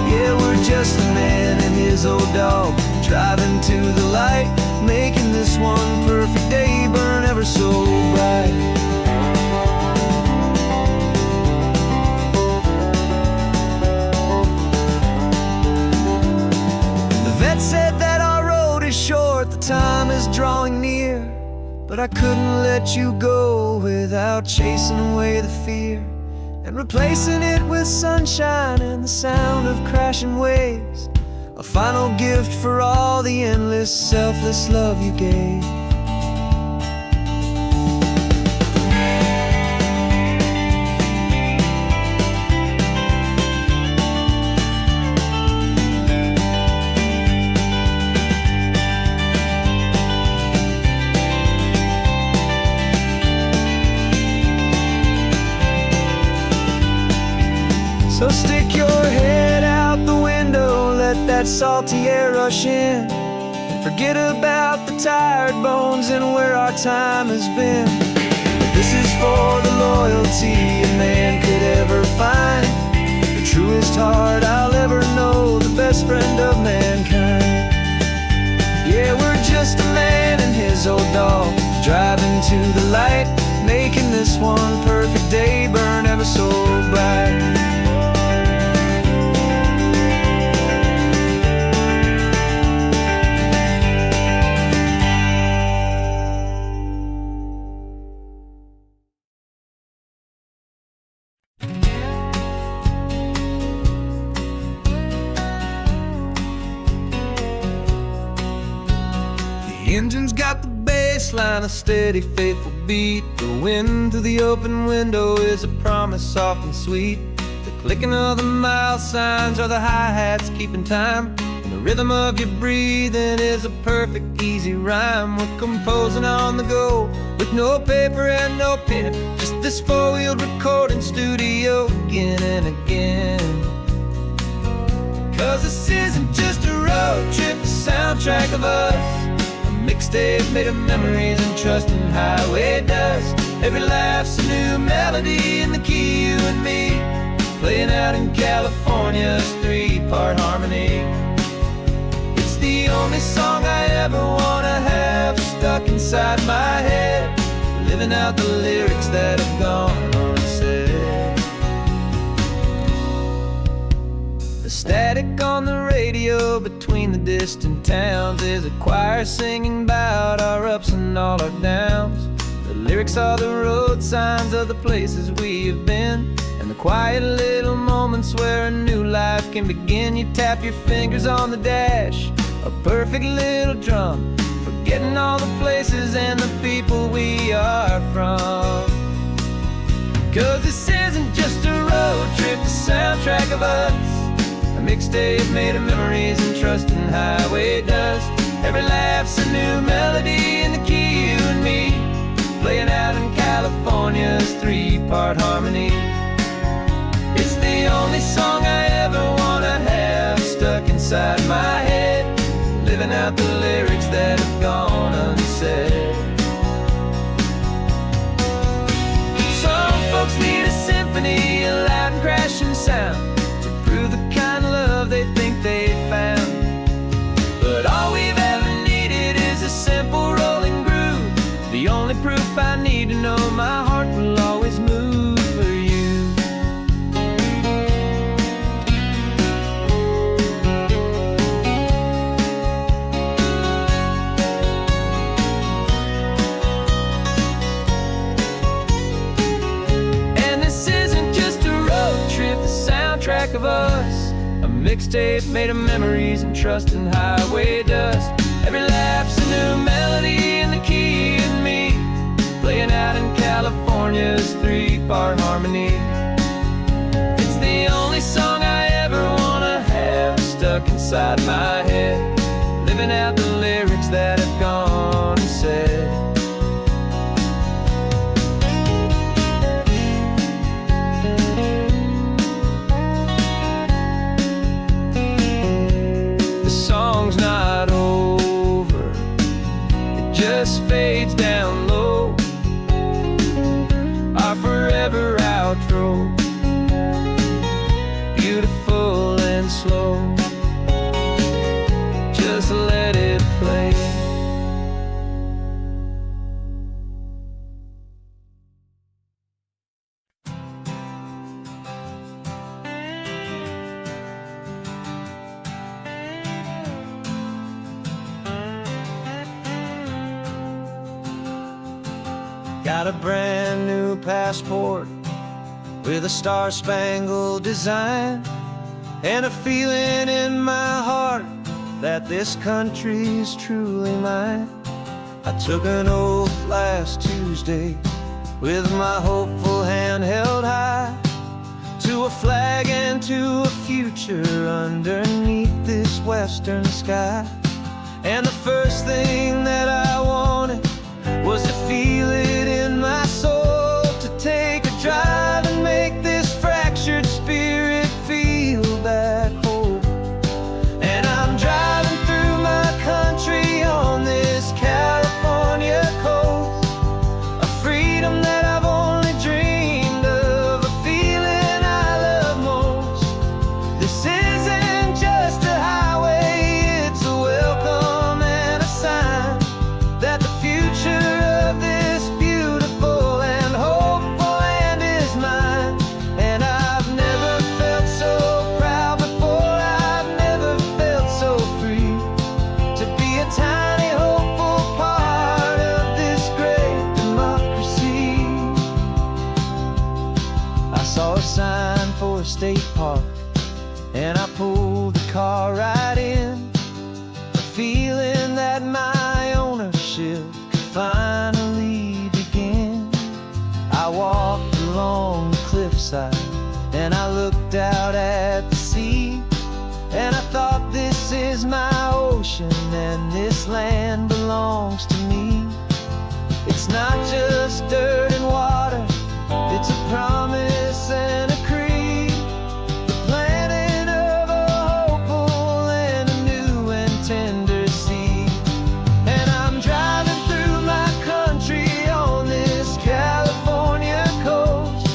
Yeah, we're just a man and his old dog, driving to the light, making this one perfect day burn ever so bright. Said that our road is short, the time is drawing near, but I couldn't let you go without chasing away the fear and replacing it with sunshine and the sound of crashing waves. A final gift for all the endless, selfless love you gave. So stick your head out the window, let that salty air rush in, and forget about the tired bones and where our time has been. This is for the loyalty a man could ever find, the truest heart I'll ever know, the best friend of mankind. Yeah, we're just a man and his old dog, driving to the light, making this one perfect day burn ever so bright. The engine's got the bass line, a steady, faithful beat. The wind through the open window is a promise soft and sweet. The clicking of the mile signs are the hi-hats keeping time, and the rhythm of your breathing is a perfect, easy rhyme. We're composing on the go with no paper and no pen, just this four-wheeled recording studio again and again. 'Cause this isn't just a road trip, the soundtrack of us, mixtape made of memories and trust in highway dust. Every laugh's a new melody in the key, you and me, playing out in California's three-part harmony. It's the only song I ever wanna have stuck inside my head, living out the lyrics that have gone unsaid. The static on the radio between the distant towns is a choir singing about our ups and all our downs. The lyrics are the road signs of the places we have been, and the quiet little moments where a new life can begin. You tap your fingers on the dash, a perfect little drum, forgetting all the places and the people we are from. 'Cause this isn't just a road trip, the soundtrack of us, a mixtape made of memories and trust in highway dust. Every laugh's a new melody in the key, you and me, playing out in California's three-part harmony. It's the only song I ever wanna have stuck inside my head, living out the lyrics that have gone unsaid. Some folks need a symphony, a loud and crashing sound, to prove the kind of love they think they found. But all we've ever needed is a simple rolling groove, the only proof I need to know my heart will always move for you. And this isn't just a road trip, the soundtrack of us, a mixtape made of memories and trust in highway dust. Every laugh's a new melody in the key, you and me, playing out in California's three-part harmony. It's the only song I ever wanna have stuck inside my head, living out the lyrics that have gone unsaid. The song's not over, it just fades down low, our forever outro, beautiful and slow. Got a brand new passport with a star-spangled design, and a feeling in my heart that this country's truly mine. I took an oath last Tuesday with my hopeful hand held high, to a flag and to a future underneath this western sky. And the first thing that I wanted was to feel it in my soul, to take a drive and make this fractured spirit feel back home. And I'm driving through my country on this California coast, a freedom that I've only dreamed of, a feeling I love most. This isn't just a highway, it's a welcome and a sign that the future of this beautiful and hopeful land is mine. And I've never felt so proud before, I've never felt so free, to be a tiny hopeful part of this great democracy. I saw a sign for a state park, and I pulled the car right in, a feeling that my ownership could finally begin. I walked along the cliffside and I looked out at the sea, and I thought, this is my ocean and this land belongs to me. It's not just dirt and water, it's a promise and a creed, the planting of a hopeful and a new and tender seed. And I'm driving through my country on this California coast,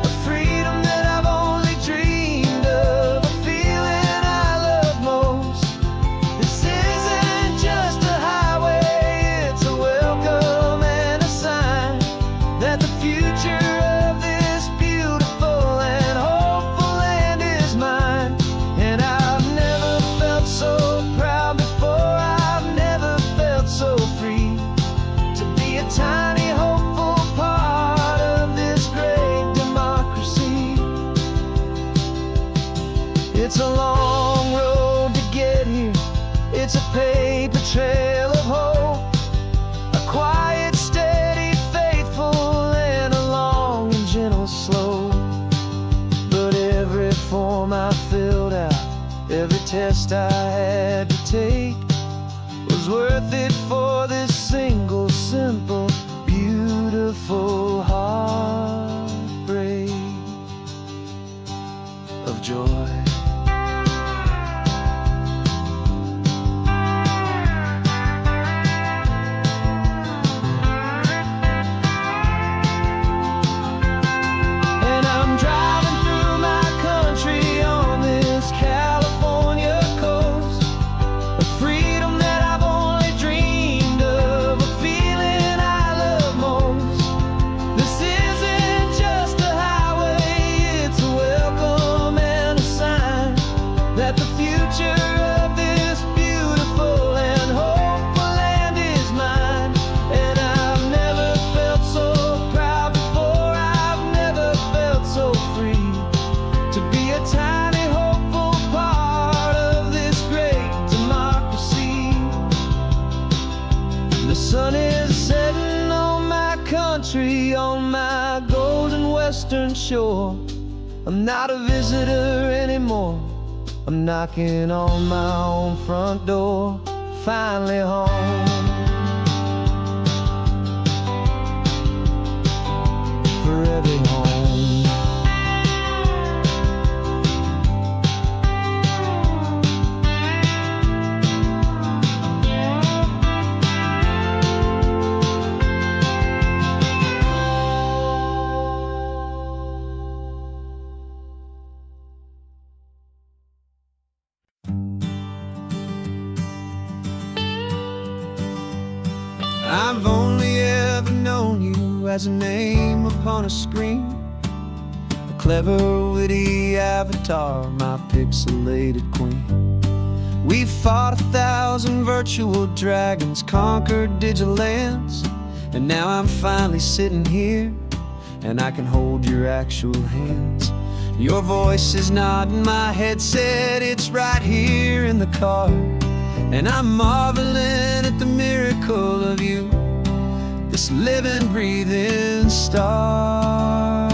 a freedom that I've only dreamed of, a feeling I love most. This isn't just a highway, it's a welcome and a sign that the future of this beautiful and hopeful land is mine. And I've never felt so proud before, I've never felt so free, to be a tiny hopeful part of this great democracy. It's a long road to get here, it's a paper trail of hope, a quiet, steady, faithful, and a long and gentle slope. But every form I filled out, every test I had to take, was worth it for this single, simple, beautiful heartbreak of joy. And I'm driving through my country on this California coast, a freedom that I've only dreamed of, a feeling I love most. This isn't just a highway, it's a welcome and a sign that the future of this beautiful and hopeful land is mine. And I've never felt so proud before, I've never felt so free, to be a tiny hopeful part of this great democracy. The sun is setting on my country, on my golden western shore. I'm not a visitor anymore, I'm knocking on my own front door, finally home. For every home. I've only ever known you as a name upon a screen, a clever, witty avatar, my pixelated queen. We've fought 1,000 virtual dragons, conquered digital lands, And now I'm finally sitting here, and I can hold your actual hands. Your voice is not in my headset, it's right here in the car. And I'm marveling at the miracle of you, this living, breathing star.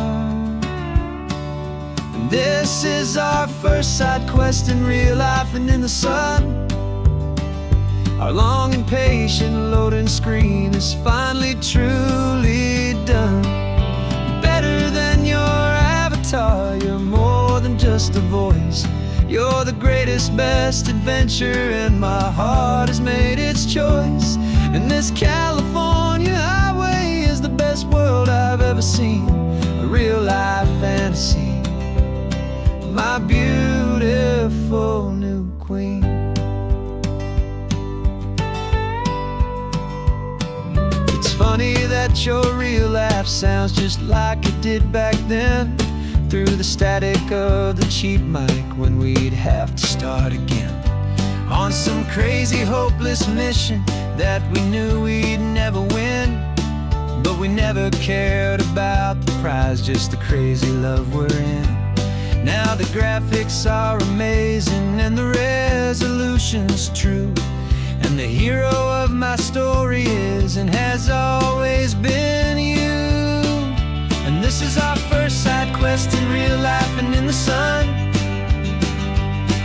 And this is our first side quest in real life and in the sun. Our long and patient loading screen is finally truly done. You're better than your avatar, you're more than just a voice. You're the greatest, best adventure, and my heart has made its choice. And this California highway is the best world I've ever seen, a real life fantasy, my beautiful new queen. It's funny that your real life sounds just like it did back then, through the static of the cheap mic when we'd have to start again, on some crazy hopeless mission that we knew we'd never win. But we never cared about the prize, just the crazy love we're in. Now the graphics are amazing and the resolution's true, and the hero of my story is and has always been you. And this is our first side quest in real life and in the sun.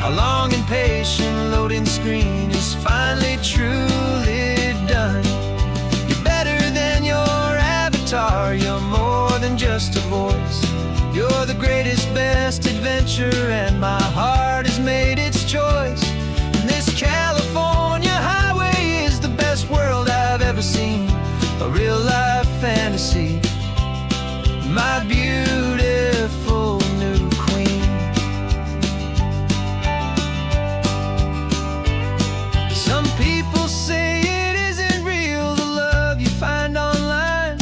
Our long and patient loading screen is finally truly done. You're better than your avatar, you're more than just a voice. You're the greatest, best adventure, and my heart has made its choice. And this California highway is the best world I've ever seen, a real life fantasy, my beautiful new queen. Some people say it isn't real, the love you find online,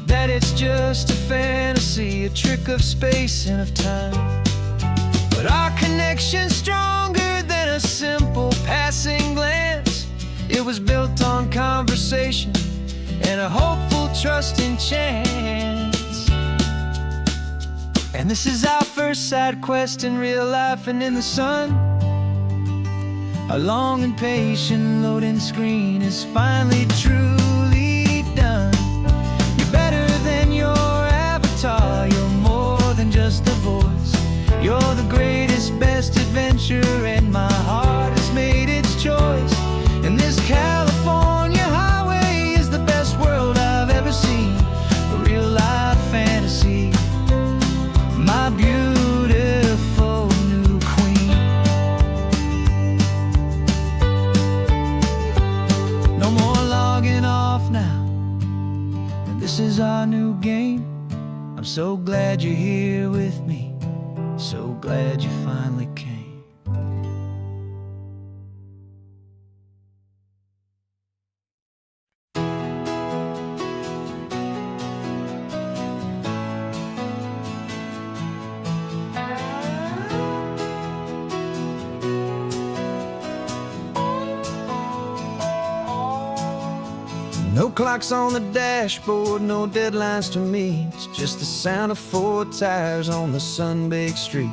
that it's just a fantasy, a trick of space and of time. But our connection's stronger than a simple passing glance. It was built on conversation and a hopeful, trusting chance. And this is our first side quest in real life and in the sun. Our long and patient loading screen is finally truly done. You're better than your avatar, you're more than just a voice. You're the greatest, best adventure, and my heart has made its choice. And this California highway is the best world I've ever seen, a real life fantasy, my beautiful new queen. No more logging off now, and this is our new game. I'm so glad you're here with me, so glad you finally came. No clocks on the dashboard, no deadlines to meet, just the sound of 4 tires on the sun-baked street.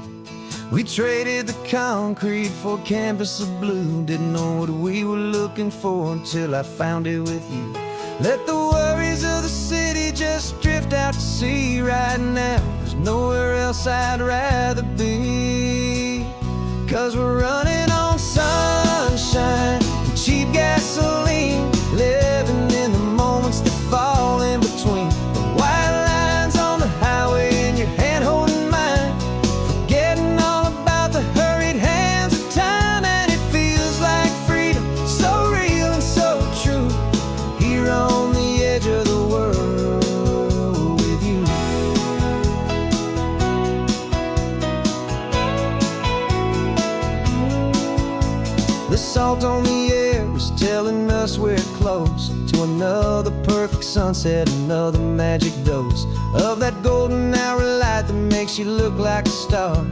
We traded the concrete for a canvas of blue, didn't know what we were looking for until I found it with you. Let the worries of the city just drift out to sea right now. There's nowhere else I'd rather be, 'cause we're running on sunshine and cheap gasoline, living in the moments that fall in between the white lines on the highway and your hand holding mine, forgetting all about the hurried hands of time. And it feels like freedom, so real and so true, here on the edge of the world with you. The salt on the air is telling us we're close to another perfect sunset, another magic dose of that golden hour light that makes you look like a star,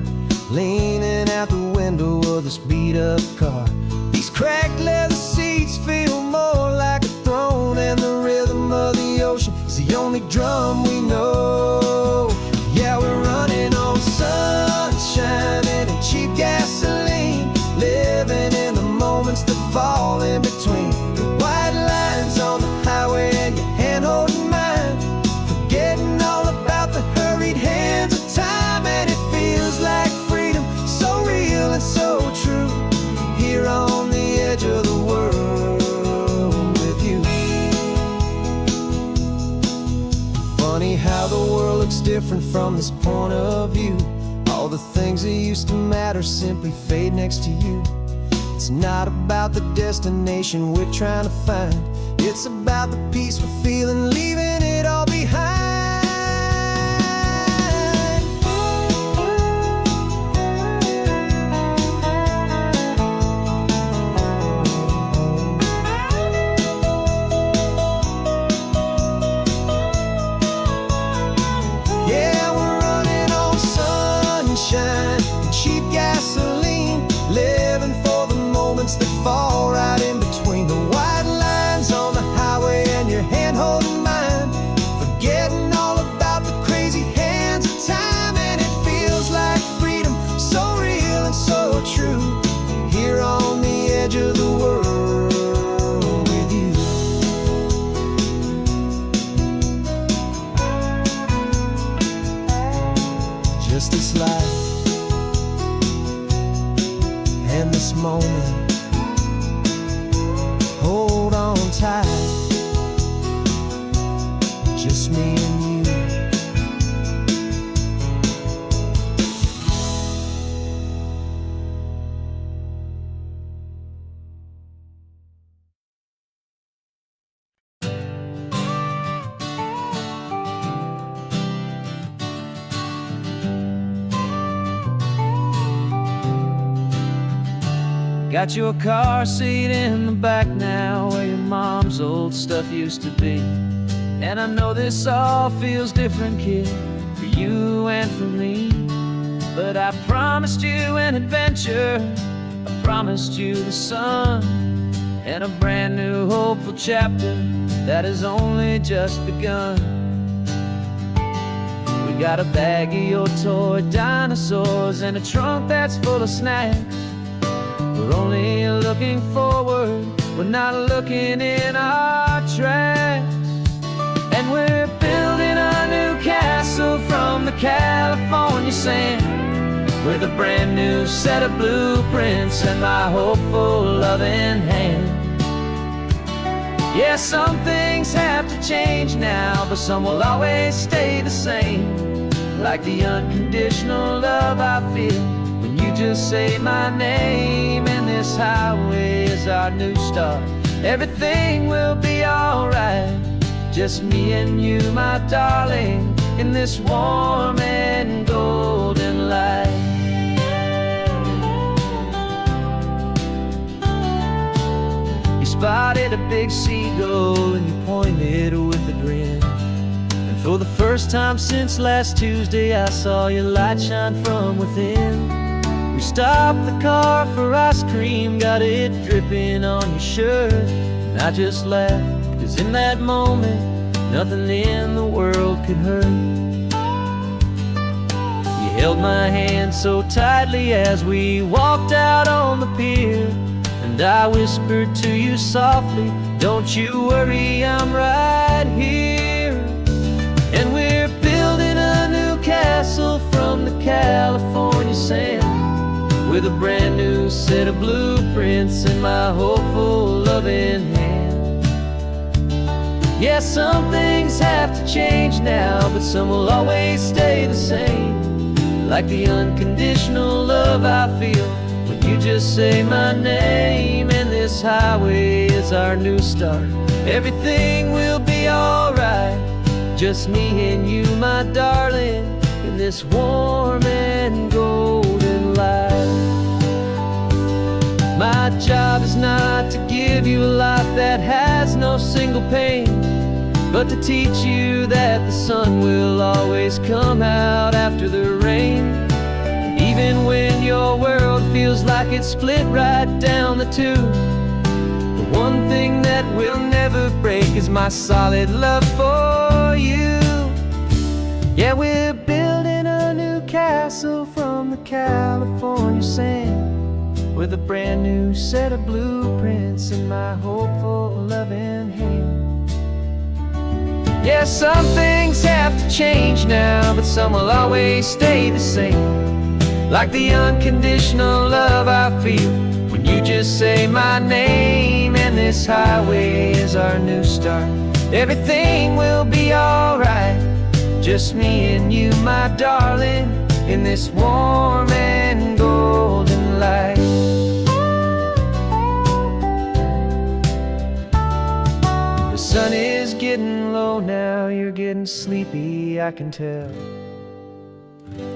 leaning out the window of this beat-up car. These cracked leather seats feel more like a throne, and the rhythm of the ocean is the only drum we know. Yeah, we're running on sunshine and cheap gasoline, living in the moments that fall in between the white lines on the highway and your hand holding mine, forgetting all about the hurried hands of time. And it feels like freedom, so real and so true, here on the edge of the world with you. Funny how the world looks different from this point of view. All the things that used to matter simply fade next to you. It's not about the destination we're trying to find, it's about the peace we're feeling, leaving it all behind. Yeah, we're running on sunshine and cheap gasoline, living for the moments that fall right in between the white lines on the highway and your hand holding mine, forgetting all about the crazy hands of time. And it feels like freedom, so real and so true, here on the edge of the world with you. Just this life and this moment, hold on tight, just me and you. Got your car seat in the back now, where your mom's old stuff used to be. And I know this all feels different, kid, for you and for me. But I promised you an adventure, I promised you the sun, and a brand new hopeful chapter that has only just begun. We got a bag of your toy dinosaurs and a trunk that's full of snacks. We're only looking forward, we're not looking in our tracks. And we're building a new castle from the California sand, with a brand new set of blueprints and my hopeful loving hand. Yeah, some things have to change now, but some will always stay the same, like the unconditional love I feel when you just say my name. And this highway is our new start, everything will be alright, just me and you, my darling, in this warm and golden light. You spotted a big seagull and you pointed with a grin, and for the first time since last Tuesday I saw your light shine from within. We stopped the car for ice cream, got it dripping on your shirt, and I just laughed, 'cause in that moment nothing in the world could hurt. You held my hand so tightly as we walked out on the pier, and I whispered to you softly, don't you worry, I'm right here. And we're building a new castle from the California sand, with a brand new set of blueprints in my hopeful loving hand. Yeah, some things have to change now, but some will always stay the same, like the unconditional love I feel when you just say my name. And this highway is our new start, everything will be alright, just me and you, my darling, in this warm and golden light. My job is not to give you a life that has no single pain, but to teach you that the sun will always come out after the rain. And even when your world feels like it's split right down the two, the One thing that will never break is my solid love for you. Yeah, we're building a new castle from the California sand, with a brand new set of blueprints in my hopeful, loving hand. Yeah, some things have to change now, but some will always stay the same. Like the unconditional love I feel when you just say my name. And this highway is our new start. Everything will be alright, just me and you, my darling, in this warm and golden light. The sun is getting low now, you're getting sleepy, I can tell.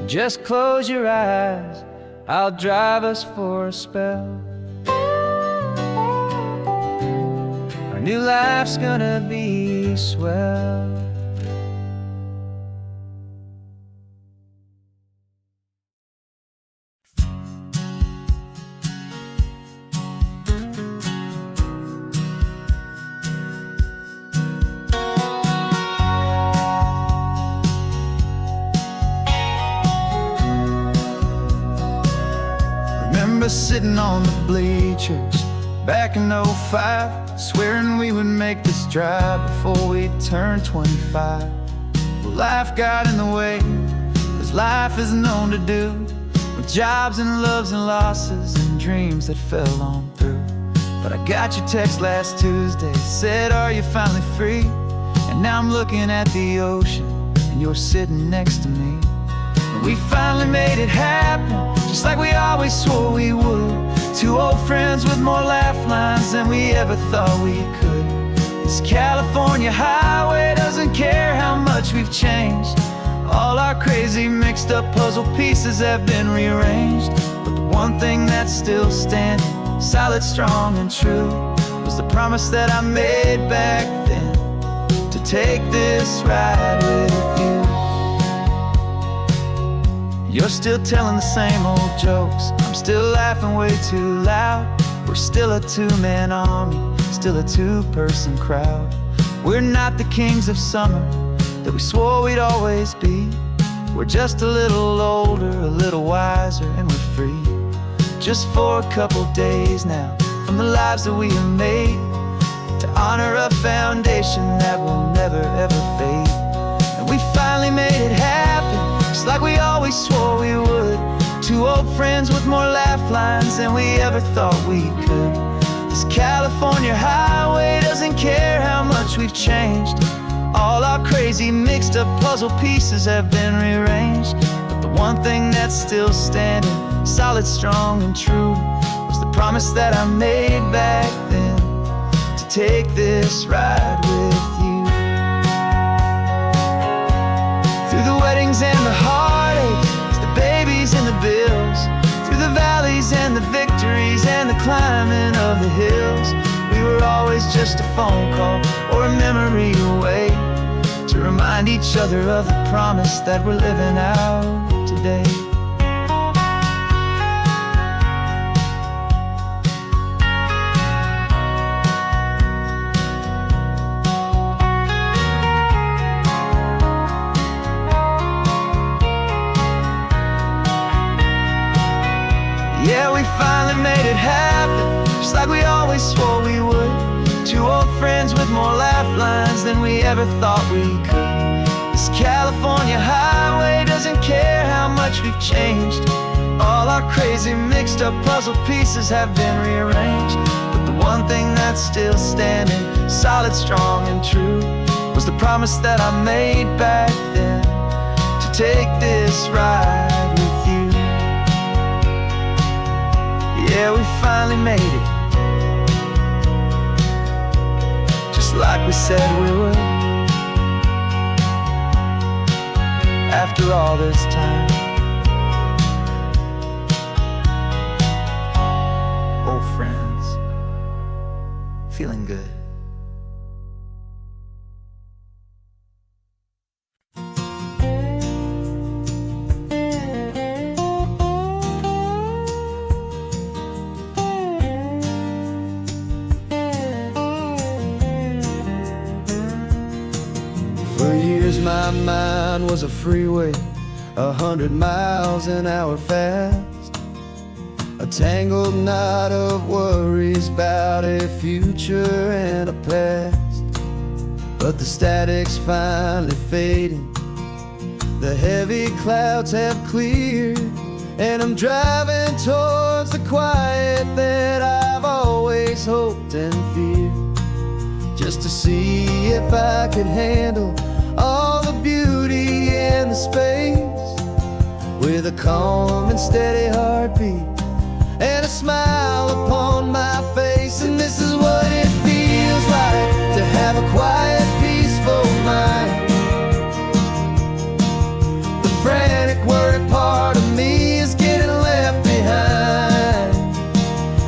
Just close your eyes, I'll drive us for a spell. Our new life's gonna be swell. Remember sitting on the bleachers back in '05, swearing we would make this drive before we turned 25. Well, life got in the way, as life is known to do, with jobs and loves and losses and dreams that fell on through. But I got your text last Tuesday, said, are you finally free? And now I'm looking at the ocean, and you're sitting next to me. We finally made it happen, just like we always swore we would. Two old friends with more laugh lines than we ever thought we could. This California highway doesn't care how much we've changed. All our crazy mixed up puzzle pieces have been rearranged. But the one thing that's still standing, solid, strong, and true, was the promise that I made back then, to take this ride with you. You're still telling the same old jokes, I'm still laughing way too loud. We're still a two-man army, still a two-person crowd. We're not the kings of summer that we swore we'd always be. We're just a little older, a little wiser, and we're free. Just for a couple days now, from the lives that we have made, to honor a foundation that will never ever fade. And we finally made it happen, just like we always swore we would. Two old friends with more laugh lines than we ever thought we could. This California highway doesn't care how much we've changed. All our crazy mixed up puzzle pieces have been rearranged. But the one thing that's still standing, solid, strong, and true, was the promise that I made back then, to take this ride with you. Through the weddings and the heartaches, the babies and the bills, through the valleys and the victories and the climbing of the hills, we were always just a phone call or a memory away, to remind each other of the promise that we're living out today. Yeah, we finally made it happen, just like we always swore we would. Two old friends with more laugh lines than we ever thought we could. This California highway doesn't care how much we've changed. All our crazy mixed up puzzle pieces have been rearranged. But the one thing that's still standing, solid, strong, and true, was the promise that I made back then, to take this ride with you. Yeah, we finally made it, just like we said we would. After all this time, old friends, feeling good. my mind was a freeway, 100 miles an hour fast, a tangled knot of worries about a future and a past. But the static's finally fading, the heavy clouds have cleared, and I'm driving towards the quiet that I've always hoped and feared, just to see if I could handle all the beauty and the space, with a calm and steady heartbeat and a smile upon my face. And this is what it feels like to have a quiet, peaceful mind. The frantic, worried part of me is getting left behind.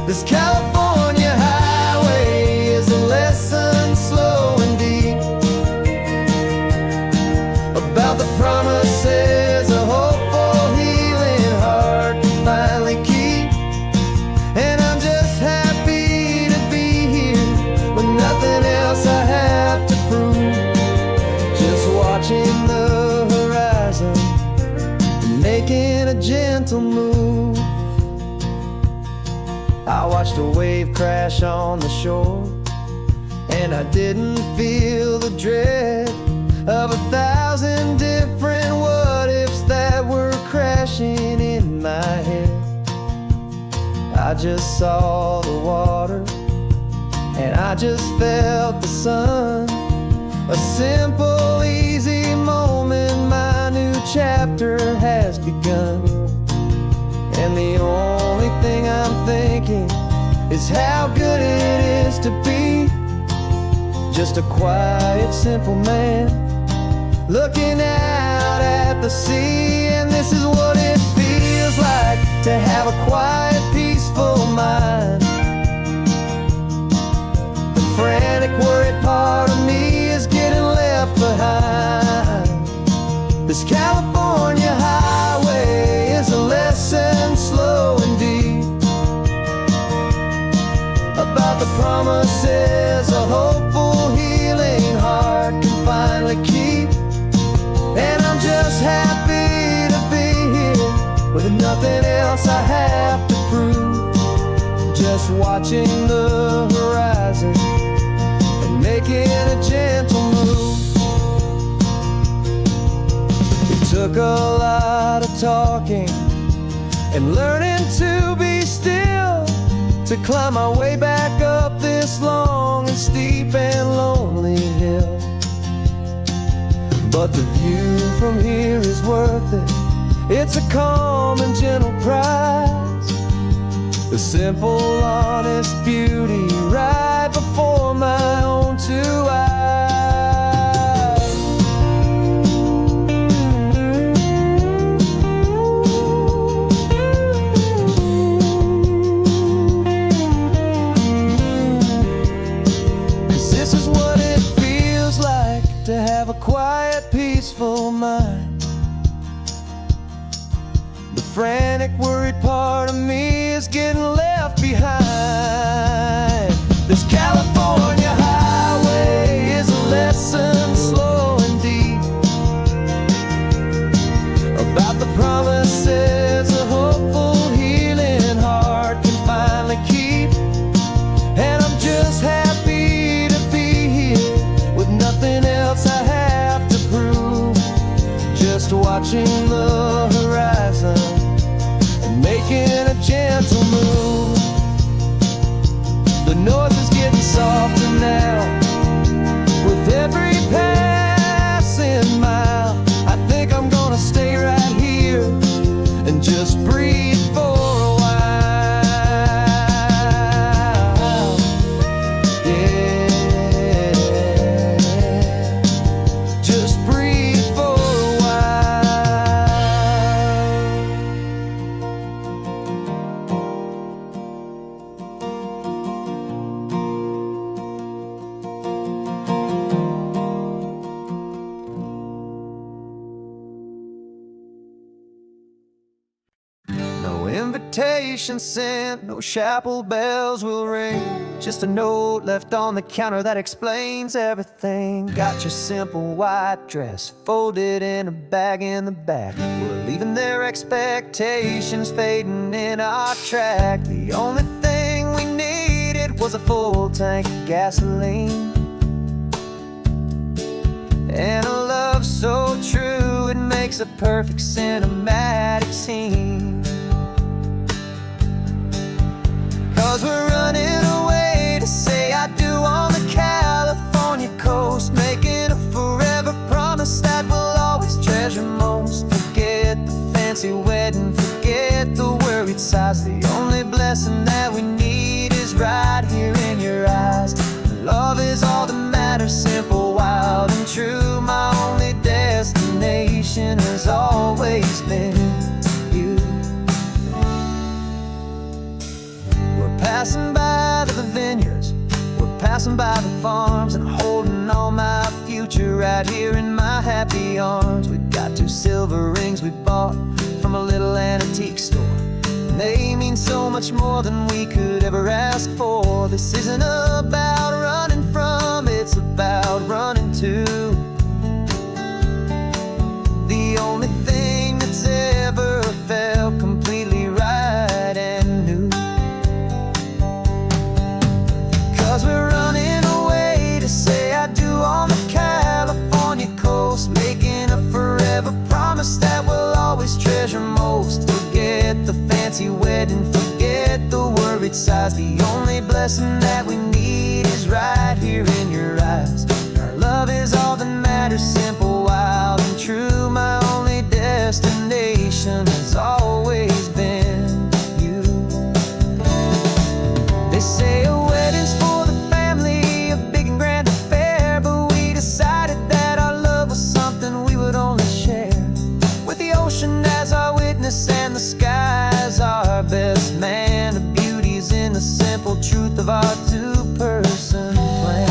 This California highway is a lesson slow and deep about the promises a hopeful, healing heart can finally keep. And I'm just happy to be here with nothing else I have to prove, just watching the horizon and making a gentle move. I watched a wave crash on the shore, and I didn't feel the dread of 1,000 different what-ifs that were crashing in my head. I just saw the water, and I just felt the sun. A simple, easy moment, my new chapter has begun. And the only thing I'm thinking is how good it is to be just a quiet, simple man looking out at the sea. And this is what it feels like to have a quiet, peaceful mind. The frantic, worried part of me is getting left behind. This California highway is a lesson slow and deep about the promises a hopeful, healing heart can finally keep. And I'm just happy to be here with nothing else I have to prove, just watching the horizon and making a gentle move. It took a lot of talking and learning to be still to climb my way back up this long and steep and lonely hill. But the view from here is worth it. It's a calm and gentle prize, the simple, honest beauty right before my own two eyes. This is what it feels like to have a quiet, peaceful mind. The frantic, worried part of me is getting left behind. This California highway is a lesson slow and deep about the promises a hopeful, healing heart can finally keep. And I'm just happy to be here with nothing else I have to prove, just watching the horizon and making a gentle move. The noise is getting softer now with every passing mile. I think I'm gonna stay right here and just breathe for a while. Just breathe for a while. No invitation sent, no chapel bells will ring. Just a note left on the counter that explains everything. Got your simple white dress folded in a bag in the back. We're leaving their expectations fading in our track. The only thing we needed was a full tank of gasoline, and a love so true it makes a perfect cinematic scene. 'Cause we're running away to say I do on the California coast, making a forever promise that we'll always treasure most. Forget the fancy wedding, forget the worried sighs. The only blessing that we need is right here in your eyes. Love is all that matters, simple, wild, and true. My only destination has always been you. We're passing by the vineyards, we're passing by the farms, and holding all my future right here in my happy arms. We've got 2 silver rings we bought from a little antique store. They mean so much more than we could ever ask for. This isn't about running from, it's about running to the only thing that's ever felt completely right and new. 'Cause we're running away to say I do on the California coast, making a forever promise that we'll always treasure most. Forget the fancy wedding, forget the worried sighs. The only blessing that we need is right here in your eyes. Our love is all that matters, simple, wild, and true. My only destination has always been you. They say a wedding's for the family, a big and grand affair, but we decided that our love was something we would only share with the ocean as our witness and the sky as our best man. The beauty's in the simple truth of our 2-person plan.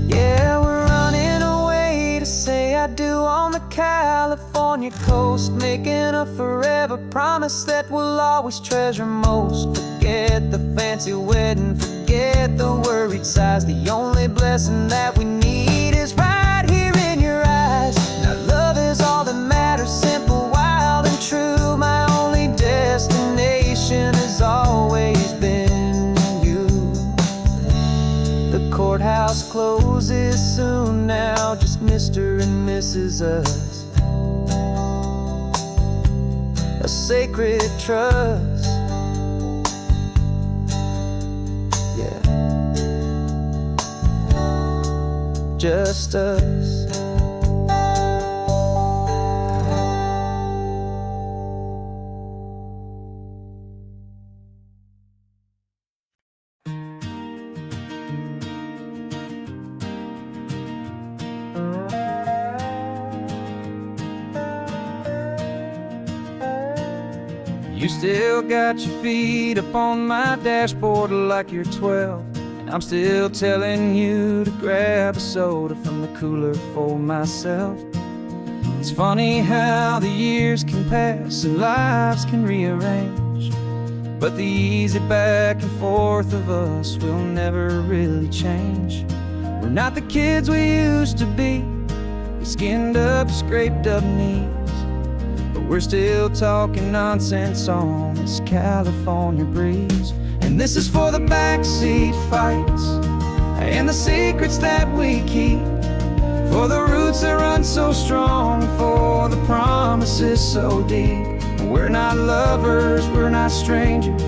Yeah, we're running away to say I do on the California coast, making a forever promise that we'll always treasure most. Forget the fancy wedding, forget the worried sighs. The only blessing that we need is right here in your eyes. Now love is all that matters, simple, wild, and true. My only destination has always been you. The courthouse closes soon now, just Mr. and Mrs. Us, a sacred trust. Yeah, just us. You still got your feet up on my dashboard like you're 12, and I'm still telling you to grab a soda from the cooler for myself. It's funny how the years can pass and lives can rearrange, but the easy back and forth of us will never really change. We're not the kids we used to be, with skinned up, scraped up knees, but we're still talking nonsense on this California breeze. And this is for the backseat fights and the secrets that we keep, for the roots that run so strong, for the promises so deep. We're not lovers, we're not strangers,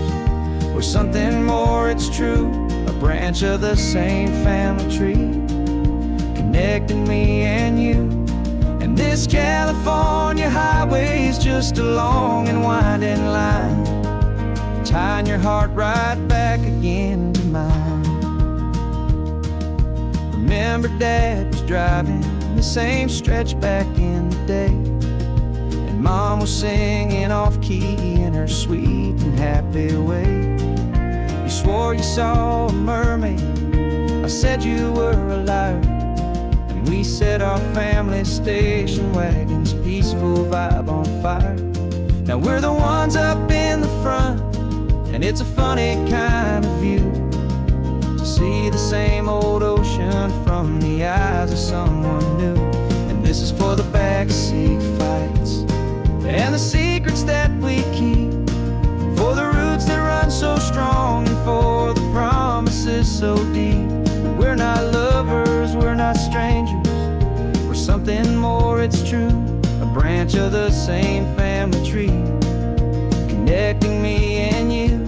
we're something more, it's true. A branch of the same family tree, connecting me and you. And this California highway is just a long and winding line, tying your heart right back again to mine. Remember Dad was driving the same stretch back in the day, and Mom was singing off-key in her sweet and happy way. You swore you saw a mermaid, I said you were a liar. And we set our family station wagon's peaceful vibe on fire. Now we're the ones up in the front, and it's a funny kind of view to see the same old ocean from the eyes of someone new. And this is for the backseat fights and the secrets that we keep, for the roots that run so strong and for the promises so deep. We're not lovers, we're not strangers, we're something more, it's true. A branch of the same family tree, connecting me and you.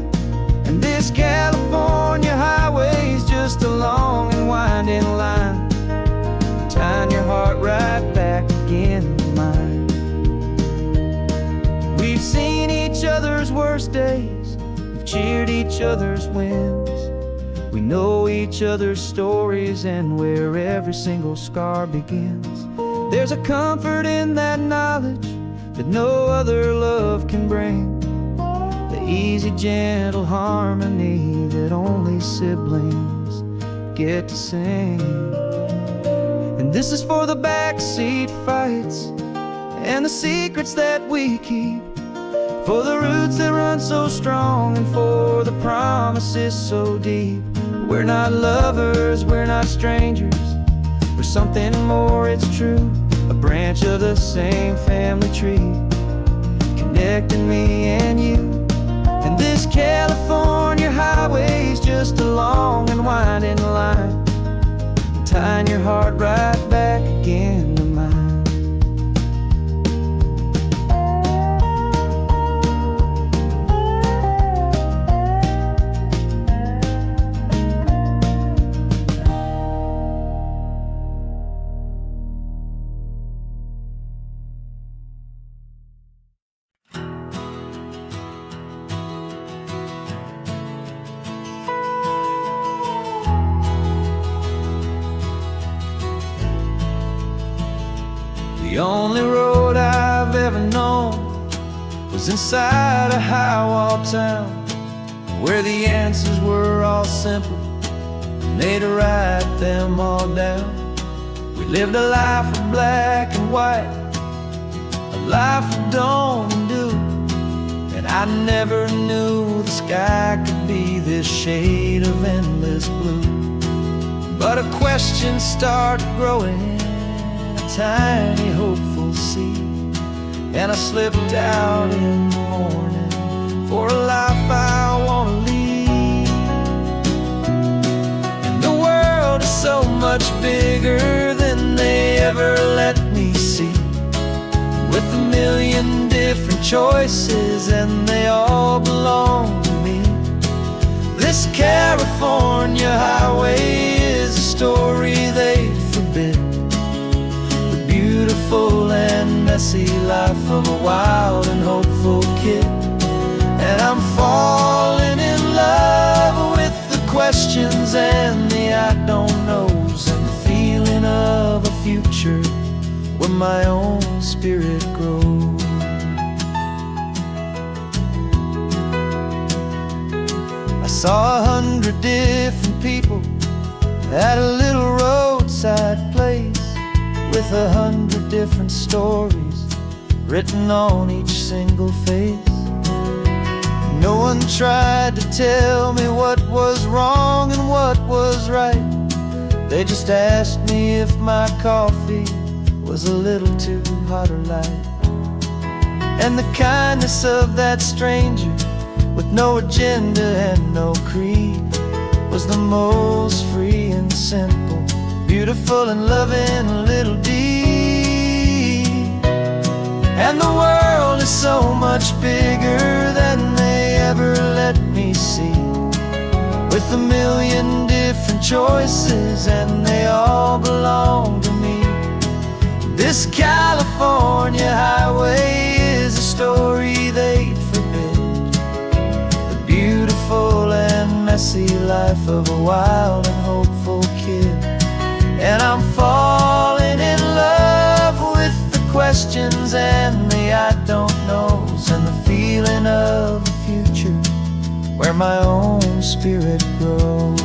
And this California highway's just a long and winding line, tying your heart right back again to mine. We've seen each other's worst days, we've cheered each other's wins. We know each other's stories and where every single scar begins. There's a comfort in that knowledge that no other love can bring, the easy, gentle harmony that only siblings get to sing. And this is for the backseat fights and the secrets that we keep, for the roots that run so strong and for the promises so deep. We're not lovers, we're not strangers, we're something more, it's true. A branch of the same family tree, connecting me and you. And this California highway's just a long and winding line, tying your heart right back again to mine. The only road I've ever known was inside a high-wall town, where the answers were all simple and they'd write them all down. We lived a life of black and white, a life of dawn and dew, and I never knew the sky could be this shade of endless blue. But a question started growing, tiny hopeful seed, and I slipped out in the morning for a life I want to lead. And the world is so much bigger than they ever let me see, with a million different choices and they all belong to me. This California highway is a story they forbid, beautiful and messy life of a wild and hopeful kid. And I'm falling in love with the questions and the I don't knows, and the feeling of a future where my own spirit grows. I saw 100 different people at a little roadside place, with 100 different stories written on each single face. No one tried to tell me what was wrong and what was right. They just asked me if my coffee was a little too hot or light. And the kindness of that stranger, with no agenda and no creed, was the most free and simple, beautiful and loving a little deed. And the world is so much bigger than they ever let me see, with a million different choices and they all belong to me. This California highway is a story they'd forbid, the beautiful and messy life of a wild and hopeful kid. And I'm falling in love with the questions and the I feeling of the future where my own spirit grows.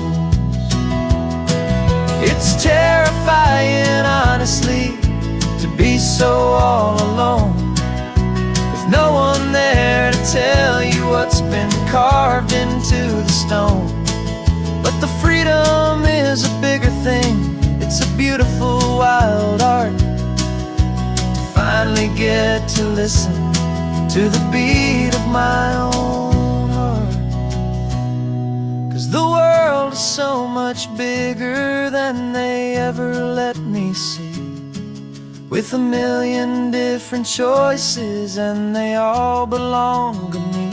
It's terrifying, honestly, to be so all alone, with no one there to tell you what's been carved into the stone. But the freedom is a bigger thing. It's a beautiful wild art to finally get to listen to the beat of my own heart. 'Cause the world is so much bigger than they ever let me see, with a million different choices and they all belong to me.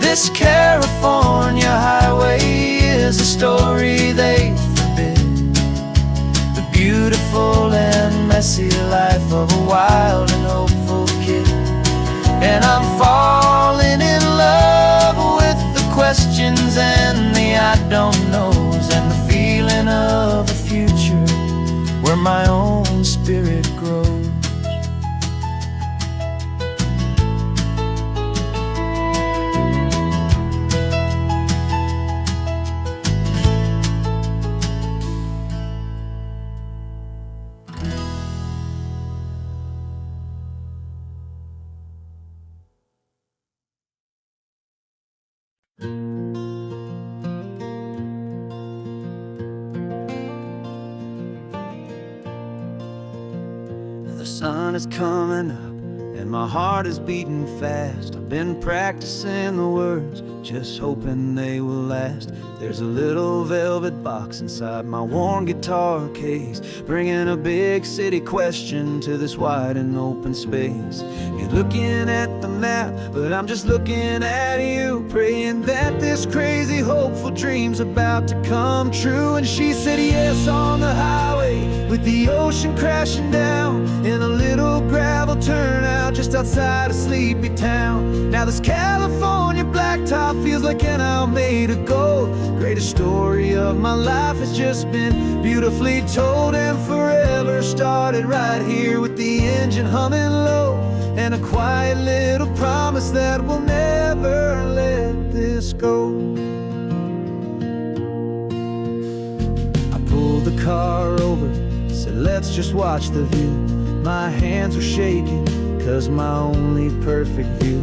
This California highway is a story they forbid, the beautiful and messy life of a wild and hopeful kid. And I'm falling in love with the questions and the I don't knows, and the feeling of a future where my own spirit grows. The sun is coming up and my heart is beating fast. I've been practicing the words, just hoping they will last. There's a little velvet box inside my worn guitar case, bringing a big city question to this wide and open space. You're looking at the map, but I'm just looking at you, praying that this crazy hopeful dream's about to come true. And she said yes on the highway, with the ocean crashing down in a little gravel turnout just outside of Sleepy Town. Now this California blacktop feels like an hour made of gold. Greatest story of my life has just been beautifully told, and forever started right here with the engine humming low, and a quiet little promise that we'll never let this go. I pulled the car over, said let's just watch the view. My hands were shaking, 'cause my only perfect view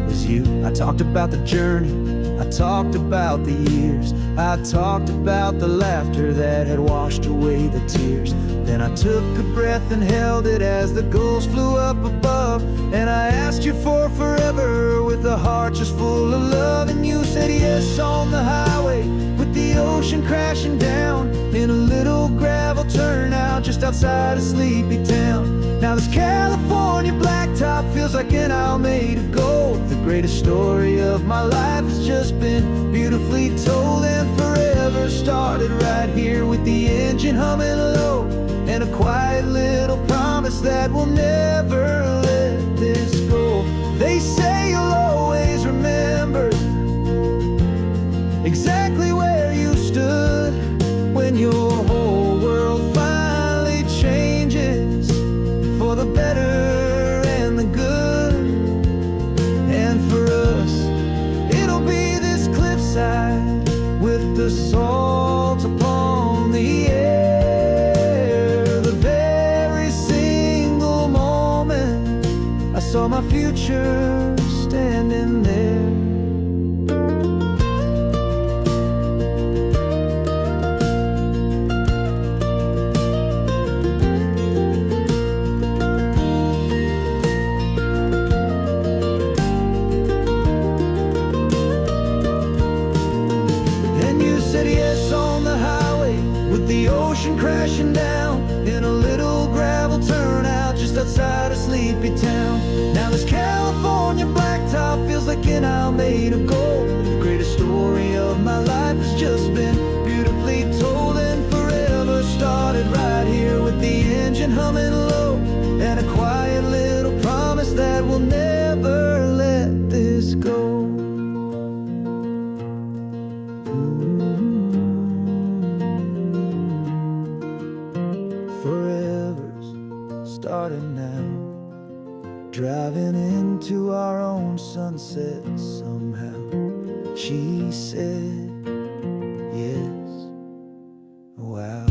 was you. I talked about the journey, I talked about the years, I talked about the laughter that had washed away the tears. Then I took a breath and held it as the gulls flew up above, and I asked you for forever with a heart just full of love. And you said yes on the highway, with the ocean crashing down in a little gravel turnout just outside of Sleepy Town. Now this California blacktop feels like an hour made of gold. The greatest story of my life has just been beautifully told, and forever started right here with the engine humming low, and a quiet little promise that we'll never let this go. They say you'll always remember exactly where you stood when your whole world finally changes for the better and the good. And for us, it'll be this cliffside with the salt upon the air. The very single moment I saw my future standing there. The ocean crashing down in a little gravel turnout just outside of Sleepy Town. Now this California blacktop feels like an hour made of gold. The greatest story of my life has just been beautifully told, and forever started right here with the engine humming low, and a quiet little promise that we'll never let this go. Forever's starting now, driving into our own sunset. She said, yes, wow.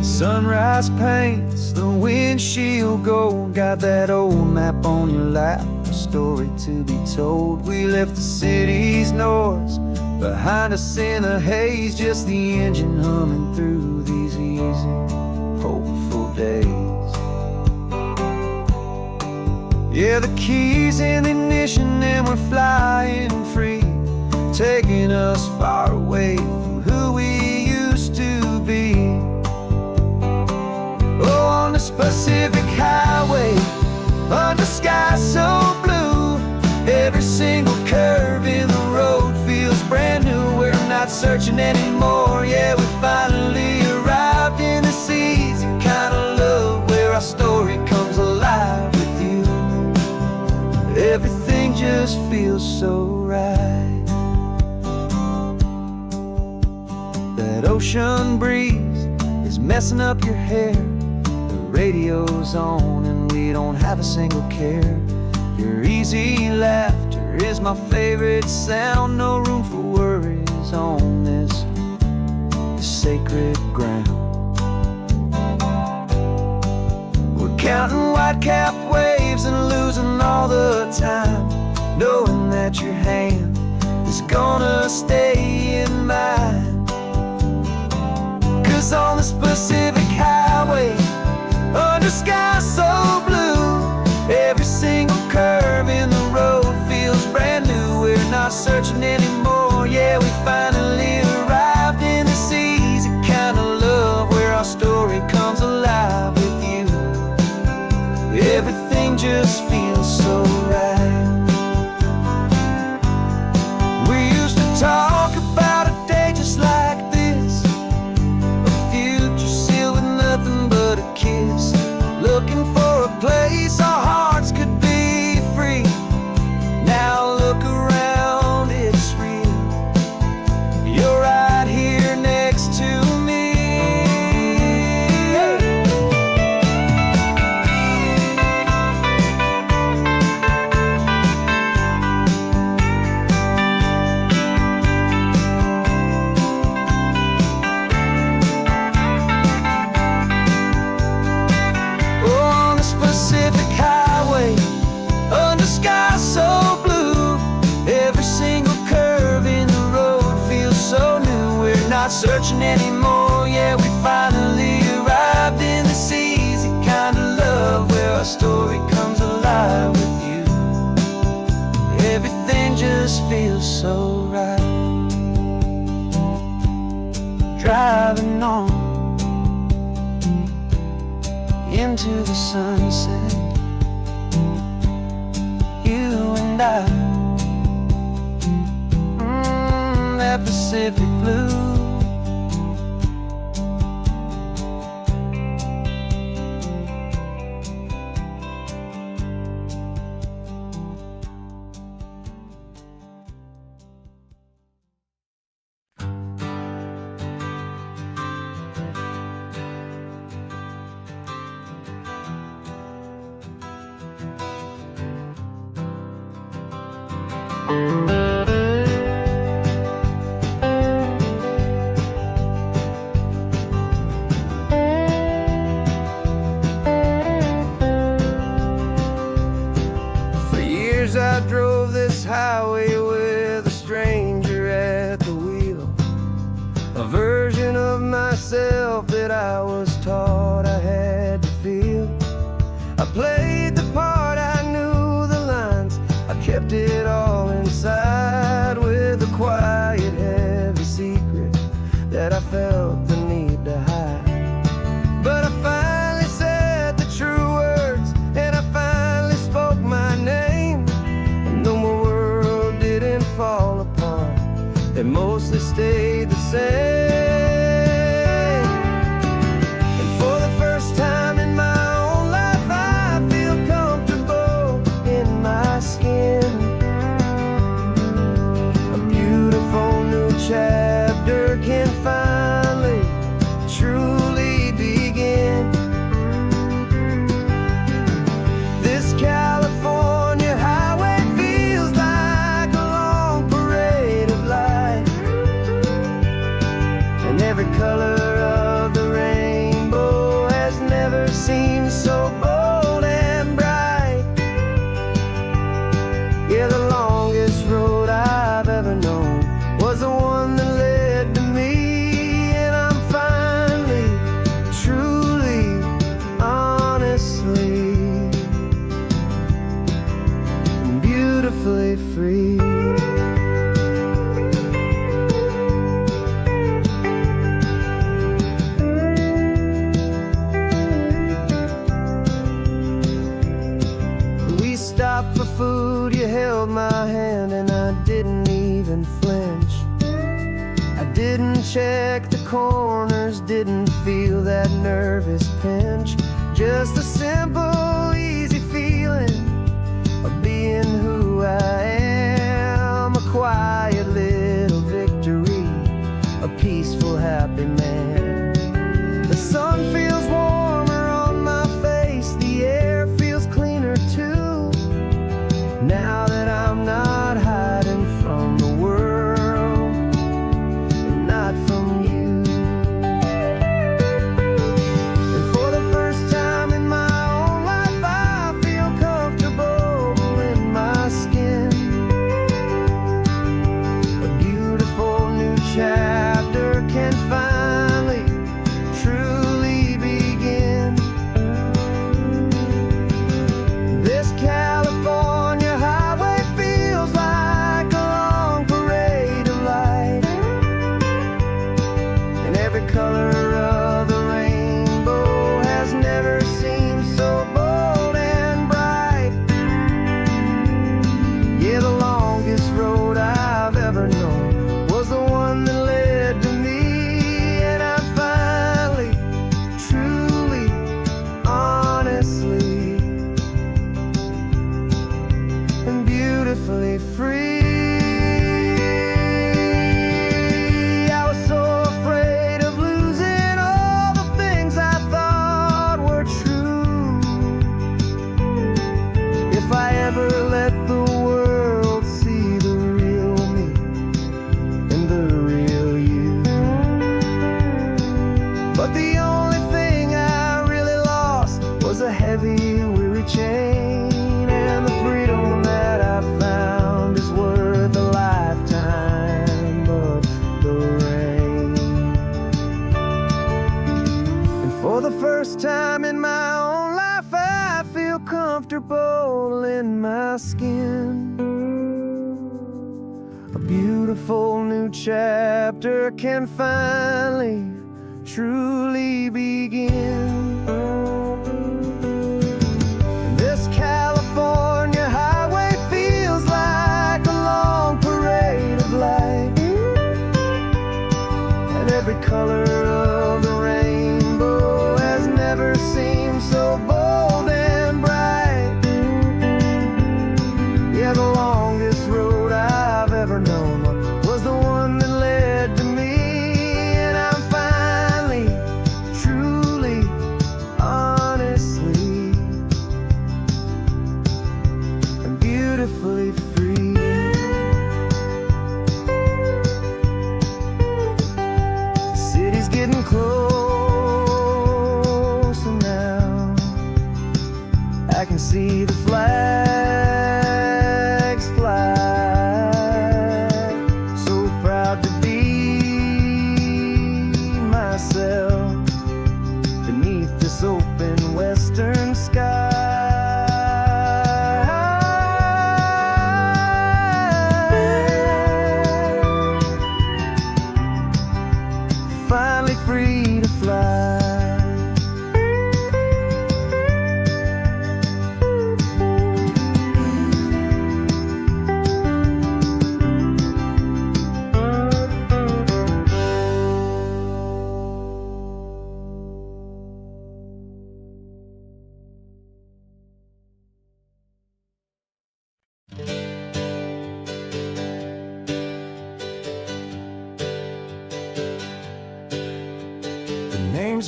Sunrise paints the windshield gold. Got that old map on your lap, a story to be told. We left the city's noise behind us in the haze, just the engine humming through these easy, hopeful days. Yeah, the keys in the ignition and we're flying free, taking us far away from who we used to be. Oh, on this Pacific highway, under sky so blue, every single curve in the road feels brand new. We're not searching anymore, yeah, we finally arrived in this easy kind of love where our story comes alive with you. Everything just feels so right. That ocean breeze is messing up your hair, radio's on and we don't have a single care. Your easy laughter is my favorite sound. No room for worries on this sacred ground. We're counting white-capped waves and losing all the time, knowing that your hand is gonna stay in mine. 'Cause on this Pacific highway, under sky so blue, every single curve in the road feels brand new. We're not searching anymore, yeah, we finally arrived in this easy kind of love where our story comes alive with you. Everything just feels so right. We used to talk about a day just like this, a future sealed with nothing but a kiss, looking for a place our hearts could be free. Now look around, it's real. You're right here next to me. Pacific highway, under sky so blue, every single curve in the road feels so new. We're not searching anymore, yeah, we finally arrived in this easy kind of love where our story comes alive with you. Everything just feels so right. Driving on into the sunset, you and I, that Pacific blue. For years I drove this highway with a stranger at the wheel, a version of myself that I was taught I had to feel. I played the part, I knew the lines, I kept it all inside with a quiet, heavy secret that I felt the need to hide. But I finally said the true words, and I finally spoke my name, and the world didn't fall they mostly stayed the same. And for the first time in my own life, I feel comfortable in my skin. A beautiful new chapter can finally truly begin. This California highway feels like a long parade of light, and every color of the rainbow has never seemed so bold and bright. Yeah, the longest road I've ever known was the one that led to me, and I'm finally, truly, honestly, and beautifully free. We stopped for food, you held my hand, and I didn't even flinch. I didn't check the corners, didn't feel that nervous pinch. Just a simple, easy feeling of being who I am. A quiet little victory, a peaceful, happy man. The sun feels warmer on my face, the air feels cleaner too, now that I'm not hiding from the world, and not from you. And for the first time in my own life, I feel comfortable in my skin. A beautiful new chapter can finally, truly begin. This California highway feels like a long parade of light, and every color of the rainbow has never seemed so bold and bright. Yeah, the longest road I've ever known was the one that led to me, and I'm finally, truly, honestly, and beautifully free. I was so afraid of losing all the things I thought were true. If I ever let the world see the real me and the real you. But the only thing I really lost was a heavy, weary chain, and the freedom that I found is worth a lifetime of the rain. And for the first time in my own life, I feel comfortable in my skin. A beautiful new chapter can finally, truly begin. This California highway feels like a long parade of light, and every color of the rainbow has never seemed so bold and bright. Yeah, the longest road I've ever known was the one that led to me, and I'm finally, truly, honestly, and beautifully free. The city's getting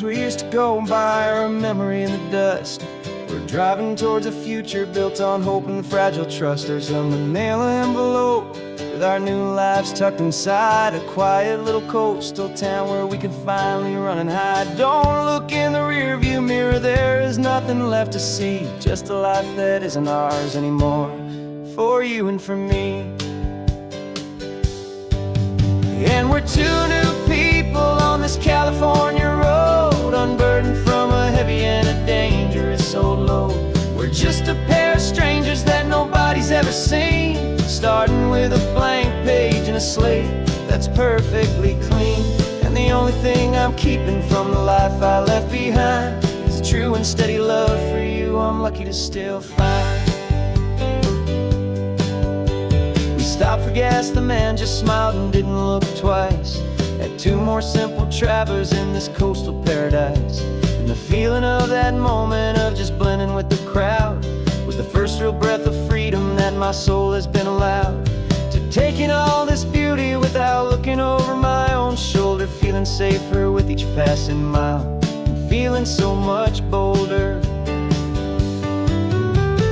days we used to go by are a memory in the dust. We're driving towards a future built on hope and fragile trust. There's a manila envelope with our new lives tucked inside, a quiet little coastal town where we can finally run and hide. Don't look in the rearview mirror, there is nothing left to see, just a life that isn't ours anymore, for you and for me. And we're two new people on this California road, unburdened from a heavy and a dangerous old load. We're just a pair of strangers that nobody's ever seen, starting with a blank page and a slate that's perfectly clean. And the only thing I'm keeping from the life I left behind is a true and steady love for you I'm lucky to still find. We stopped for gas, the man just smiled and didn't look twice. Had two more simple travelers in this coastal paradise. And the feeling of that moment of just blending with the crowd was the first real breath of freedom that my soul has been allowed to take in all this beauty without looking over my own shoulder, feeling safer with each passing mile and feeling so much bolder.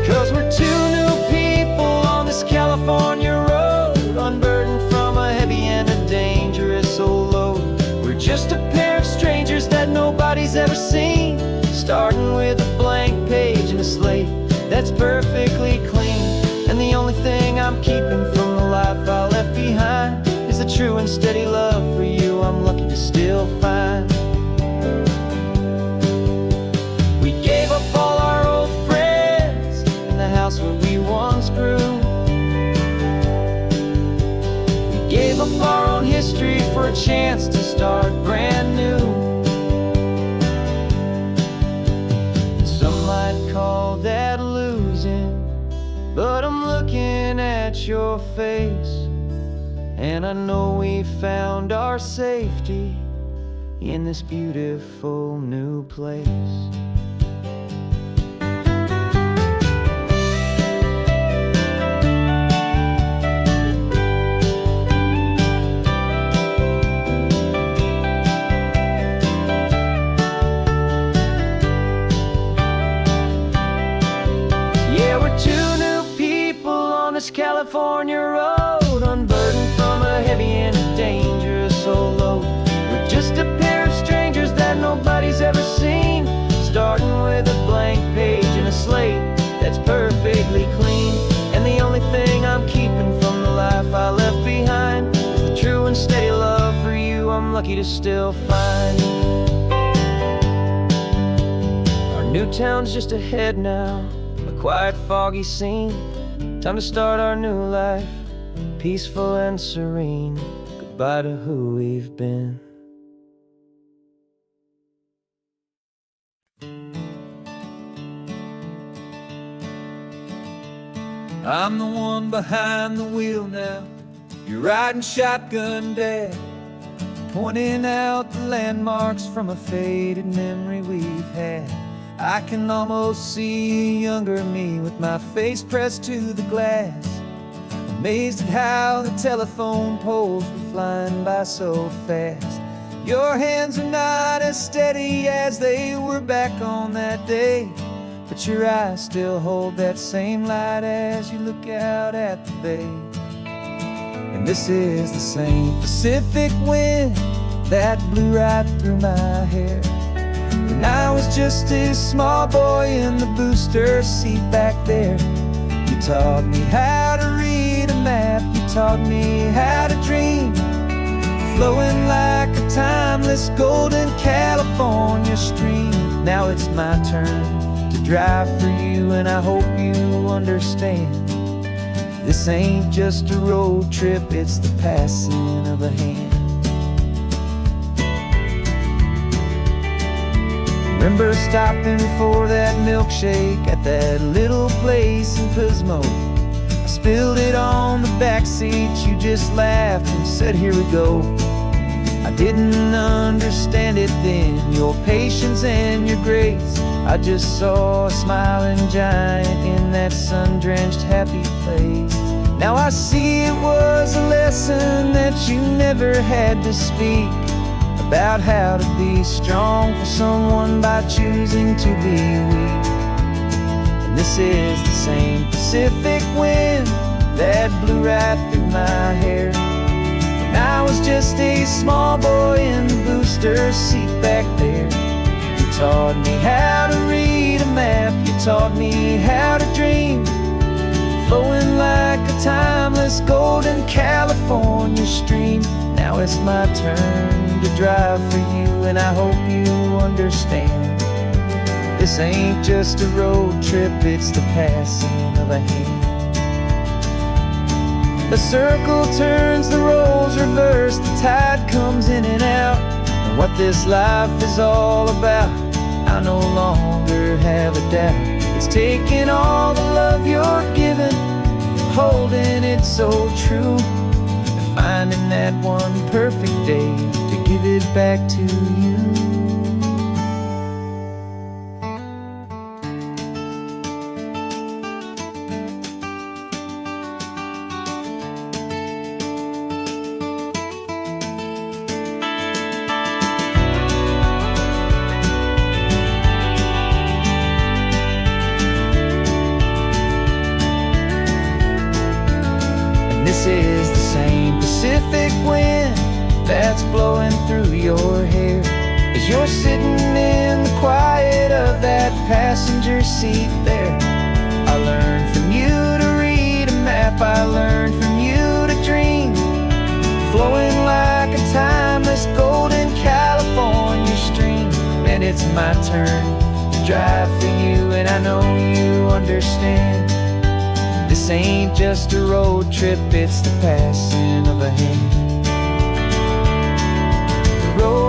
'Cause we're two new people on this California road, unburdened from a heavy and a dangerous old load. We're just a pair of strangers that nobody's ever seen, starting with a blank page and a slate that's perfectly clean. And the only thing I'm keeping from the life I left behind is a true and steady love for you I'm lucky to still find. We gave up all our old friends in the house where we once grew. We gave up our own history for a chance to start brand new. Some might call that losing, but I'm looking at your face, and I know we found our safety in this beautiful new place. California road, unburdened from a heavy and a dangerous old load. We're just a pair of strangers that nobody's ever seen, starting with a blank page and a slate that's perfectly clean. And the only thing I'm keeping from the life I left behind is the true and steady love for you I'm lucky to still find. Our new town's just ahead now, a quiet foggy scene. Time to start our new life, peaceful and serene. Goodbye to who we've been. I'm the one behind the wheel now. You're riding shotgun, Dad, pointing out the landmarks from a faded memory we've had. I can almost see a younger me with my face pressed to the glass, amazed at how the telephone poles were flying by so fast. Your hands are not as steady as they were back on that day, but your eyes still hold that same light as you look out at the bay. And this is the same Pacific wind that blew right through my hair when I was just a small boy in the booster seat back there. You taught me how to read a map, you taught me how to dream, flowing like a timeless golden California stream. Now it's my turn to drive for you, and I hope you understand. This ain't just a road trip, it's the passing of a hand. Remember stopping for that milkshake at that little place in Pismo. I spilled it on the back seat, you just laughed and said, here we go. I didn't understand it then, your patience and your grace. I just saw a smiling giant in that sun-drenched happy place. Now I see it was a lesson that you never had to speak, a about how to be strong for someone by choosing to be weak. And this is the same Pacific wind that blew right through my hair when I was just a small boy in the booster seat back there. You taught me how to read a map, you taught me how to dream, flowing like a timeless golden California stream. Now it's my turn to drive for you, and I hope you understand. This ain't just a road trip, it's the passing of a hand. The circle turns, the roles reverse, the tide comes in and out. And what this life is all about, I no longer have a doubt. It's taking all the love you're giving, holding it so true, and finding that one perfect day to give it back to you. This is the same Pacific wind that's blowing through your hair as you're sitting in the quiet of that passenger seat there. I learned from you to read a map, I learned from you to dream, flowing like a timeless golden California stream. And it's my turn to drive for you, and I know you understand. This ain't just a road trip, it's the passing of a hand. The road